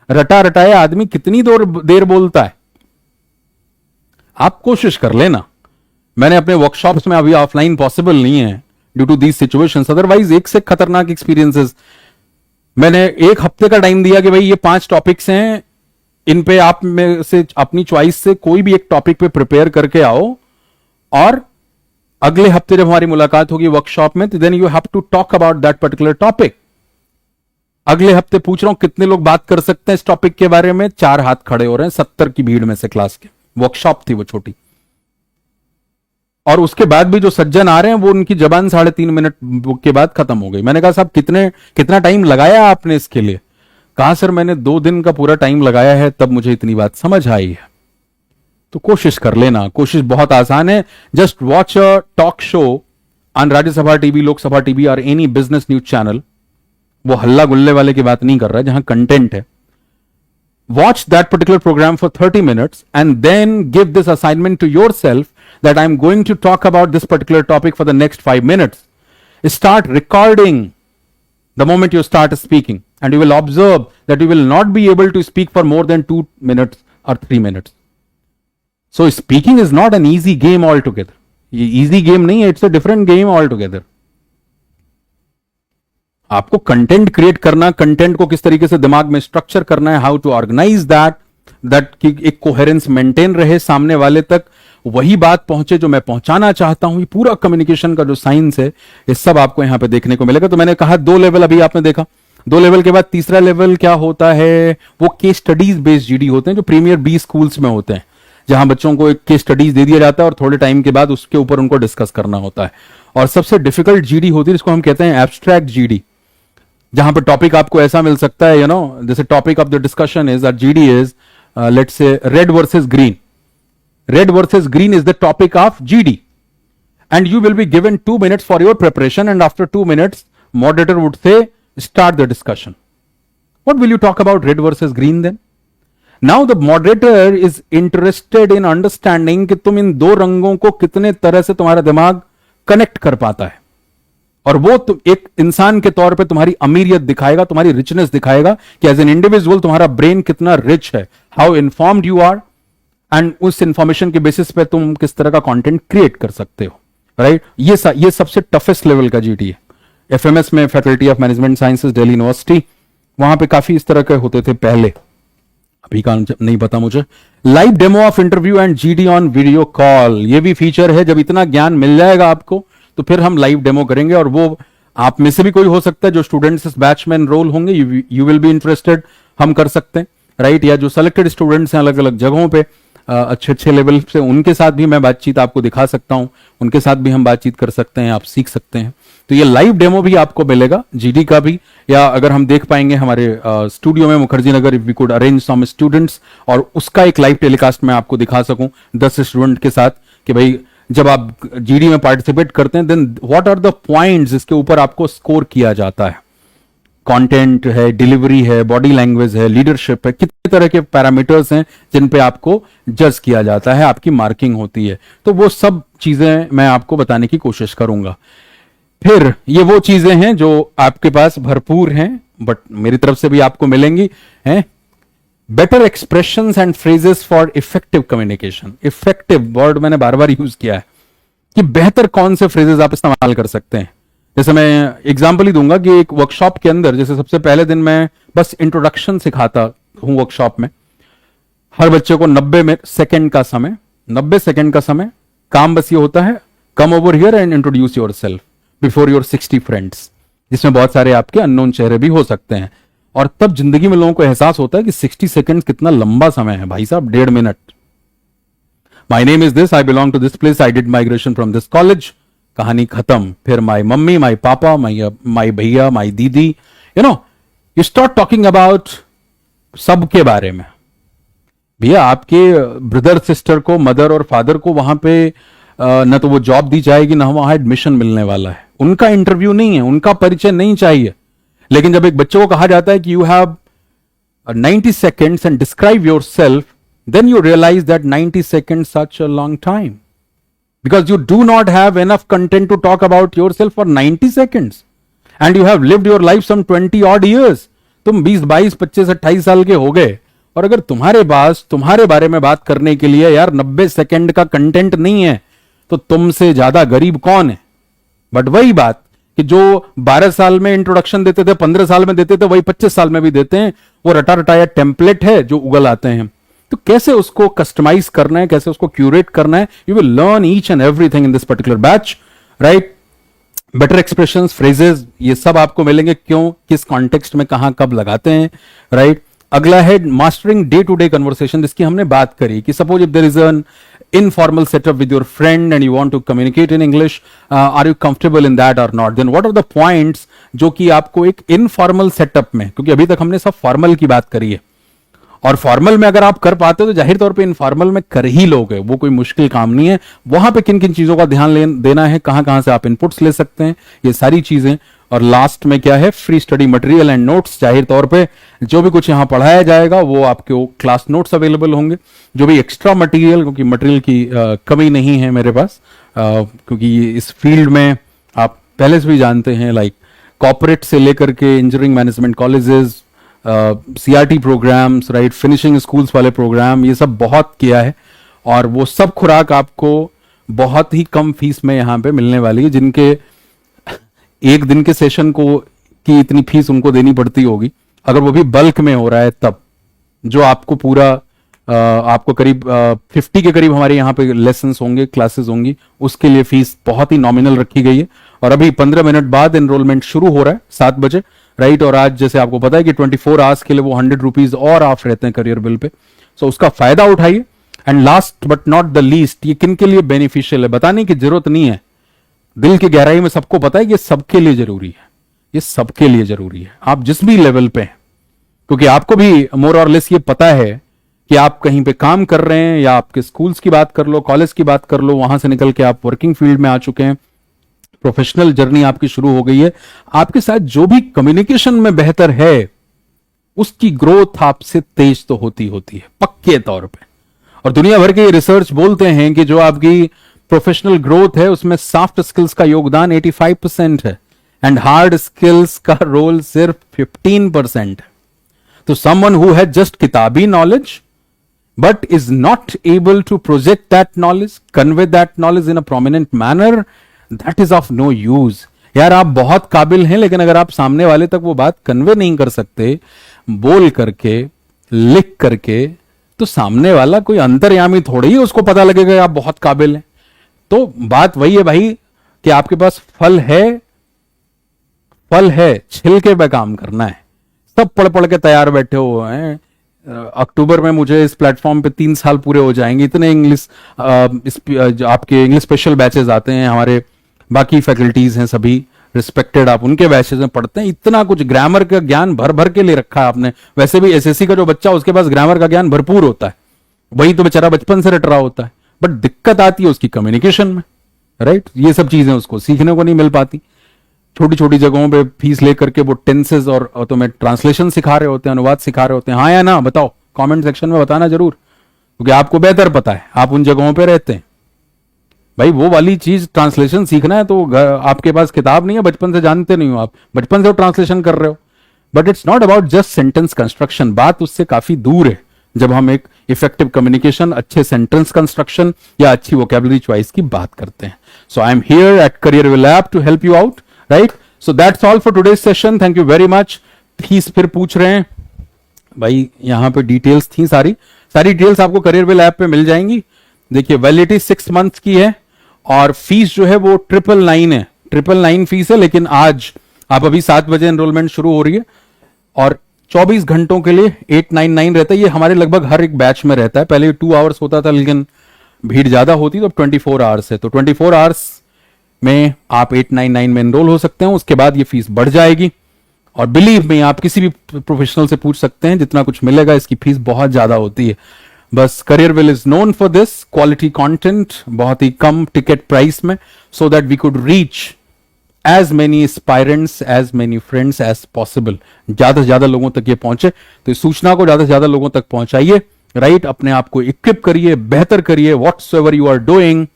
Speaker 1: रटा रटाया आदमी कितनी देर बोलता है? आप कोशिश कर लेना। मैंने अपने वर्कशॉप्स में, अभी ऑफलाइन पॉसिबल नहीं है due to these situations, otherwise एक से खतरनाक एक्सपीरियंसेस। मैंने 1 हफ्ते का टाइम दिया कि भाई ये 5 टॉपिक्स हैं, इन पे आप में से अपनी चॉइस से कोई भी एक टॉपिक पे प्रिपेयर करके आओ, और अगले हफ्ते जब हमारी मुलाकात होगी वर्कशॉप में, तो then you have to talk about that particular topic. अगले हफ्ते पूछ रहा हूं कितने लोग बात कर सकते हैं इस टॉपिक के बारे में? 4 हाथ खड़े हो रहे हैं 70 की भीड़ में से। क्लास के वर्कशॉप थी वो छोटी, और उसके बाद भी जो सज्जन आ रहे हैं वो उनकी जबान 3.5 मिनट के बाद खत्म हो गई। मैंने कहा साहब कितना टाइम लगाया आपने इसके लिए? कहा सर मैंने 2 दिन का पूरा टाइम लगाया है, तब मुझे इतनी बात समझ आई है। तो कोशिश कर लेना, कोशिश बहुत आसान है। Just watch a talk show on Rajya Sabha TV, Lok Sabha TV और एनी बिजनेस न्यूज चैनल। वो हल्ला गुल्ले वाले की बात नहीं कर रहा है, जहां कंटेंट है। Watch that particular program for 30 minutes and then give this assignment to yourself that I'm going to talk about this particular topic for the next 5 minutes. Start recording the moment you start speaking, and you will observe that you will not be able to speak for more than 2 minutes or 3 minutes. So speaking is not an easy game altogether. ये easy game नहीं है, it's a different game altogether. आपको content create करना, content को किस तरीके से दिमाग में स्ट्रक्चर करना है, हाउ टू ऑर्गेनाइज दैट कि एक कोहेरेंस मेंटेन रहे, सामने वाले तक वही बात पहुंचे जो मैं पहुंचाना चाहता हूं। ये पूरा कम्युनिकेशन का जो साइंस है, ये सब आपको यहां पे देखने को मिलेगा। तो मैंने कहा 2 लेवल अभी आपने देखा, 2 लेवल के बाद तीसरा लेवल क्या होता है? वो केस स्टडीज बेस्ड जीडी होते हैं, जो प्रीमियर 20 स्कूल्स में होते हैं, जहां बच्चों को एक केस स्टडीज दे दिया जाता है और थोड़े टाइम के बाद उसके ऊपर उनको डिस्कस करना होता है। और सबसे डिफिकल्ट जीडी होती है जिसको हम कहते हैं एब्स्ट्रैक्ट जीडी, जहां पर टॉपिक आपको ऐसा मिल सकता है, जैसे topic of the discussion is that GD is let's say red versus green. Red versus green is the topic of GD, and you will be given 2 minutes for your preparation, and after 2 minutes moderator would say start the discussion. What will you talk about red versus green then? Now the moderator is interested in understanding कि तुम इन दो रंगों को कितने तरह से तुम्हारा दिमाग कनेक्ट कर पाता है, और वो एक इंसान के तौर पे तुम्हारी अमीरियत दिखाएगा, तुम्हारी रिचनेस दिखाएगा कि एज एन इंडिविजुअल तुम्हारा ब्रेन कितना रिच है, how informed you are, and उस इंफॉर्मेशन के बेसिस पे तुम किस तरह का कंटेंट क्रिएट कर सकते हो, राइट। ये सबसे टफेस्ट लेवल का जीटी है। एफएमएस में, faculty of management sciences, Delhi university, वहां पे काफी इस तरह के होते थे पहले, अभी का नहीं पता मुझे। Live demo of interview and GD on video call, ये भी फीचर है। जब इतना ज्ञान मिल जाएगा आपको तो फिर हम लाइव डेमो करेंगे, और वो आप में से भी कोई हो सकता है जो स्टूडेंट्स इस बैच में एनरोल होंगे, यू विल बी इंटरेस्टेड, हम कर सकते हैं, राइट। या जो सेलेक्टेड स्टूडेंट्स हैं अलग अलग जगहों पे अच्छे अच्छे लेवल से, उनके साथ भी मैं बातचीत आपको दिखा सकता हूं, उनके साथ भी हम बातचीत कर सकते हैं, आप सीख सकते हैं। तो ये लाइव डेमो भी आपको मिलेगा, जीडी का भी, या अगर हम देख पाएंगे हमारे स्टूडियो में Mukherjee Nagar, if we could arrange some students, और उसका एक लाइव टेलीकास्ट मैं आपको दिखा सकूं 10 स्टूडेंट के साथ, कि भाई जब आप जीडी में पार्टिसिपेट करते हैं then what are the points इसके ऊपर आपको स्कोर किया जाता है। कंटेंट है, डिलीवरी है, बॉडी लैंग्वेज है, लीडरशिप है, कितने तरह के पैरामीटर्स हैं जिन पे आपको जज किया जाता है, आपकी मार्किंग होती है। तो वो सब चीजें मैं आपको बताने की कोशिश करूंगा। फिर ये वो चीजें हैं जो आपके पास भरपूर हैं, बट मेरी तरफ से भी आपको मिलेंगी, हैं better expressions and phrases for effective communication. Effective word मैंने बार बार यूज किया है कि बेहतर कौन से फ्रेजेस आप इस्तेमाल कर सकते हैं। जैसे मैं एग्जांपल ही दूंगा कि एक वर्कशॉप के अंदर, जैसे सबसे पहले दिन मैं बस इंट्रोडक्शन सिखाता हूं वर्कशॉप में, हर बच्चे को 90 सेकंड का समय, 90 सेकंड का समय, काम बस ये होता है, come over here and introduce your self before your 60 friends, जिसमें बहुत सारे आपके अननोन चेहरे भी हो सकते हैं। और तब जिंदगी में लोगों को एहसास होता है कि 60 सेकंड कितना लंबा समय है भाई साहब, 1.5 minute. My name is this, I belong to this place, I did migration from this college, कहानी खत्म। फिर माई मम्मी, माई पापा, माई भैया, माई दीदी, you know, you start talking about सबके बारे में। भैया आपके ब्रदर सिस्टर को, मदर और फादर को वहां पे न तो वो जॉब दी जाएगी, ना वहां एडमिशन मिलने वाला है, उनका इंटरव्यू नहीं है, उनका परिचय नहीं चाहिए। लेकिन जब एक बच्चे को कहा जाता है कि you have 90 seconds and describe yourself, then you realize that 90 seconds such a long time, because you do not have enough content to talk about yourself for 90 seconds, and you have lived your life some 20 odd years. तुम 20, 22, 25, 28 साल के हो गए, और अगर तुम्हारे पास तुम्हारे बारे में बात करने के लिए यार 90 सेकंड का कंटेंट नहीं है, तो तुमसे ज्यादा गरीब कौन है। बट वही बात कि जो 12 साल में इंट्रोडक्शन देते थे, 15 साल में देते थे, वही 25 साल में भी देते हैं, वो रटा रटाया टेम्पलेट है जो उगल आते हैं। तो कैसे उसको कस्टमाइज करना है, कैसे उसको क्यूरेट करना है, you will learn each and everything in this particular batch, right. Better expressions, phrases, ये सब आपको मिलेंगे, क्यों, किस कॉन्टेक्स्ट में, कहां, कब लगाते हैं, राइट। अगला है mastering day to day conversation, जिसकी हमने बात करी कि suppose if there is an informal setup with your friend and you want to communicate in English, are you comfortable in that or not, then what are the points जो कि आपको एक informal setup में, क्योंकि अभी तक हमने सब formal की बात करी है, और फॉर्मल में अगर आप कर पाते हो तो जाहिर तौर पे इनफॉर्मल में कर ही लोगे, वो कोई मुश्किल काम नहीं है। वहां पे किन किन चीजों का ध्यान देना है, कहां कहां से आप इनपुट्स ले सकते हैं, ये सारी चीजें। और लास्ट में क्या है, free study material and notes. जाहिर तौर पे जो भी कुछ यहां पढ़ाया जाएगा वो आपके क्लास नोट्स अवेलेबल होंगे। जो भी एक्स्ट्रा मटेरियल, क्योंकि मटेरियल की कमी नहीं है मेरे पास, क्योंकि इस फील्ड में आप पहले से भी जानते हैं, लाइक कॉर्पोरेट से लेकर के engineering management colleges, CRT programs, right, finishing schools वाले प्रोग्राम, ये सब बहुत किया है, और वो सब खुराक आपको बहुत ही कम फीस में यहाँ पे मिलने वाली है। जिनके एक दिन के सेशन को की इतनी फीस उनको देनी पड़ती होगी, अगर वो भी बल्क में हो रहा है तब, जो आपको पूरा आपको करीब 50 के करीब हमारे यहाँ पे लेसन्स होंगे, क्लासेस होंगी, उसके लिए फीस बहुत ही नॉमिनल रखी गई है। और अभी 15 मिनट बाद एनरोलमेंट शुरू हो रहा है 7 बजे, राइट। और आज जैसे आपको पता है कि 24 आवर्स के लिए वो 100 रुपीज और ऑफ रहते हैं करियर बिल पे, सो उसका फायदा उठाइए। And last but not the least, ये किन के लिए बेनिफिशियल है बताने की जरूरत नहीं है, दिल की गहराई में सबको पता है कि ये सबके लिए जरूरी है, ये सबके लिए जरूरी है, आप जिस भी लेवल पे हैं। क्योंकि आपको भी मोर और लेस ये पता है कि आप कहीं पे काम कर रहे हैं, या आपके स्कूल्स की बात कर लो, कॉलेज की बात कर लो, वहां से निकल के आप वर्किंग फील्ड में आ चुके हैं, प्रोफेशनल जर्नी आपकी शुरू हो गई है। आपके साथ जो भी कम्युनिकेशन में बेहतर है, उसकी ग्रोथ आपसे तेज तो होती होती है पक्के तौर पे। और दुनिया भर के रिसर्च बोलते हैं कि जो आपकी प्रोफेशनल ग्रोथ है उसमें सॉफ्ट स्किल्स का योगदान 85% है एंड हार्ड स्किल्स का रोल सिर्फ 15% है। तो समवन हु हैज जस्ट किताबी knowledge but is not able to project that knowledge, convey that knowledge in a prominent manner, that is of no use. यार आप बहुत काबिल हैं लेकिन अगर आप सामने वाले तक वो बात कन्वे नहीं कर सकते बोल करके लिख करके, तो सामने वाला कोई अंतर्यामी थोड़ी ही उसको पता लगेगा आप बहुत काबिल हैं। तो बात वही है भाई कि आपके पास फल है छिलके पे काम करना है। सब पढ़ पढ़ के तैयार बैठे हुए हैं। अक्टूबर में मुझे इस प्लेटफॉर्म पे 3 साल पूरे हो जाएंगे। इतने इंग्लिश आपके इंग्लिश स्पेशल बैचेस आते हैं, हमारे बाकी फैकल्टीज हैं सभी रिस्पेक्टेड, आप उनके बैचेस में पढ़ते हैं। इतना कुछ ग्रामर का ज्ञान भर भर के ले रखा है आपने। वैसे भी एसएससी का जो बच्चा उसके पास ग्रामर का ज्ञान भरपूर होता है, वही तो बेचारा बचपन से रट रहा होता है। बट दिक्कत आती है उसकी कम्युनिकेशन में, राइट। ये सब चीजें उसको सीखने को नहीं मिल पाती। छोटी छोटी जगहों पे फीस लेकर के वो टेंसेस और तुम्हें ट्रांसलेशन सिखा रहे होते हैं, अनुवाद सिखा रहे होते हैं। हाँ या ना बताओ, कमेंट सेक्शन में बताना जरूर, क्योंकि आपको बेहतर पता है, आप उन जगहों पे रहते हैं। भाई वो वाली चीज ट्रांसलेशन सीखना है तो आपके पास किताब नहीं है, बचपन से जानते नहीं हो, आप बचपन से ट्रांसलेशन कर रहे हो। But it's not about just sentence construction, बात उससे काफी दूर है। जब हम एक इफेक्टिव कम्युनिकेशन, अच्छे सेंटेंस कंस्ट्रक्शन या अच्छी वोकेबलरी चॉइस की बात करते हैं। So I am here at career lab to help you out, right. So that's all for today's session. Thank you very much. Fees फिर पूछ रहे हैं भाई, यहां पे डिटेल्स थी, सारी डिटेल्स आपको करियर विल ऐप पे मिल जाएंगी। देखिए वैलिडिटी 6 मंथ्स की है और फीस जो है वो 999 है, 999 फीस है। लेकिन आज आप अभी 7 बजे एनरोलमेंट शुरू हो रही है और 24 घंटों के लिए 899 रहता है। ये हमारे लगभग हर एक बैच में रहता है। पहले 2 आवर्स होता था लेकिन भीड़ ज्यादा होती तो 24 आवर्स है। तो 24 आवर्स में आप 899 में एनरोल हो सकते हैं। उसके बाद ये फीस बढ़ जाएगी और बिलीव में आप किसी भी प्रोफेशनल से पूछ सकते हैं, जितना कुछ मिलेगा इसकी फीस बहुत ज्यादा होती है। बस Careerwill is known for this quality content, बहुत ही कम टिकट प्राइस में, so that we could reach as many aspirants, as many friends as possible. ज्यादा से ज्यादा लोगों तक ये पहुंचे, तो इस सूचना को ज्यादा से ज्यादा लोगों तक पहुंचाइए, राइट। अपने आप को इक्विप करिए, बेहतर करिए। Whatsoever you are doing,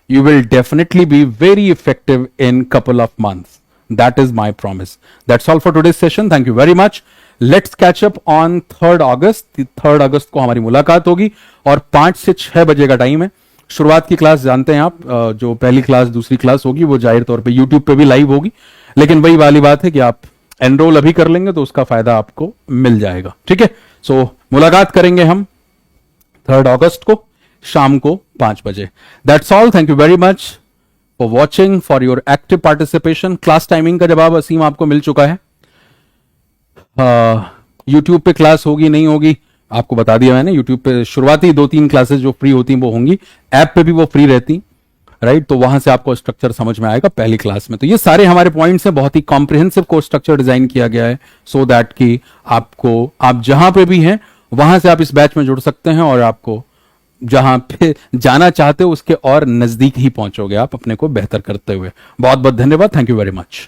Speaker 1: you will definitely be very effective in couple of months. That is my promise. That's all for today's session. Thank you very much. Let's catch up on 3rd August. 3rd अगस्त को हमारी मुलाकात होगी और 5 से 6 बजे का time है। शुरुआत की क्लास जानते हैं आप, जो पहली क्लास दूसरी क्लास होगी वो जाहिर तौर पे YouTube पे भी लाइव होगी, लेकिन वही वाली बात है कि आप एनरोल अभी कर लेंगे तो उसका फायदा आपको मिल जाएगा, ठीक है। सो मुलाकात करेंगे हम 3rd अगस्त को शाम को 5 बजे। That's all. Thank you very much for watching, for your active participation. Class timing का जवाब असीम आपको मिल चुका है। यूट्यूब पे क्लास होगी नहीं होगी आपको बता दिया मैंने। यूट्यूब पे शुरुआती 2-3 क्लासेस जो फ्री होती हैं वो होंगी, ऐप पे भी वो फ्री रहती, राइट। तो वहां से आपको स्ट्रक्चर समझ में आएगा पहली क्लास में। तो ये सारे हमारे पॉइंट्स हैं, बहुत ही कॉम्प्रिहेंसिव कोर्स स्ट्रक्चर डिजाइन किया गया है सो दैट कि आपको, आप जहां पे भी हैं वहां से आप इस बैच में जुड़ सकते हैं और आपको जहां पे जाना चाहते हो उसके और नजदीक ही पहुंचोगे आप अपने को बेहतर करते हुए। बहुत बहुत धन्यवाद। Thank you very much.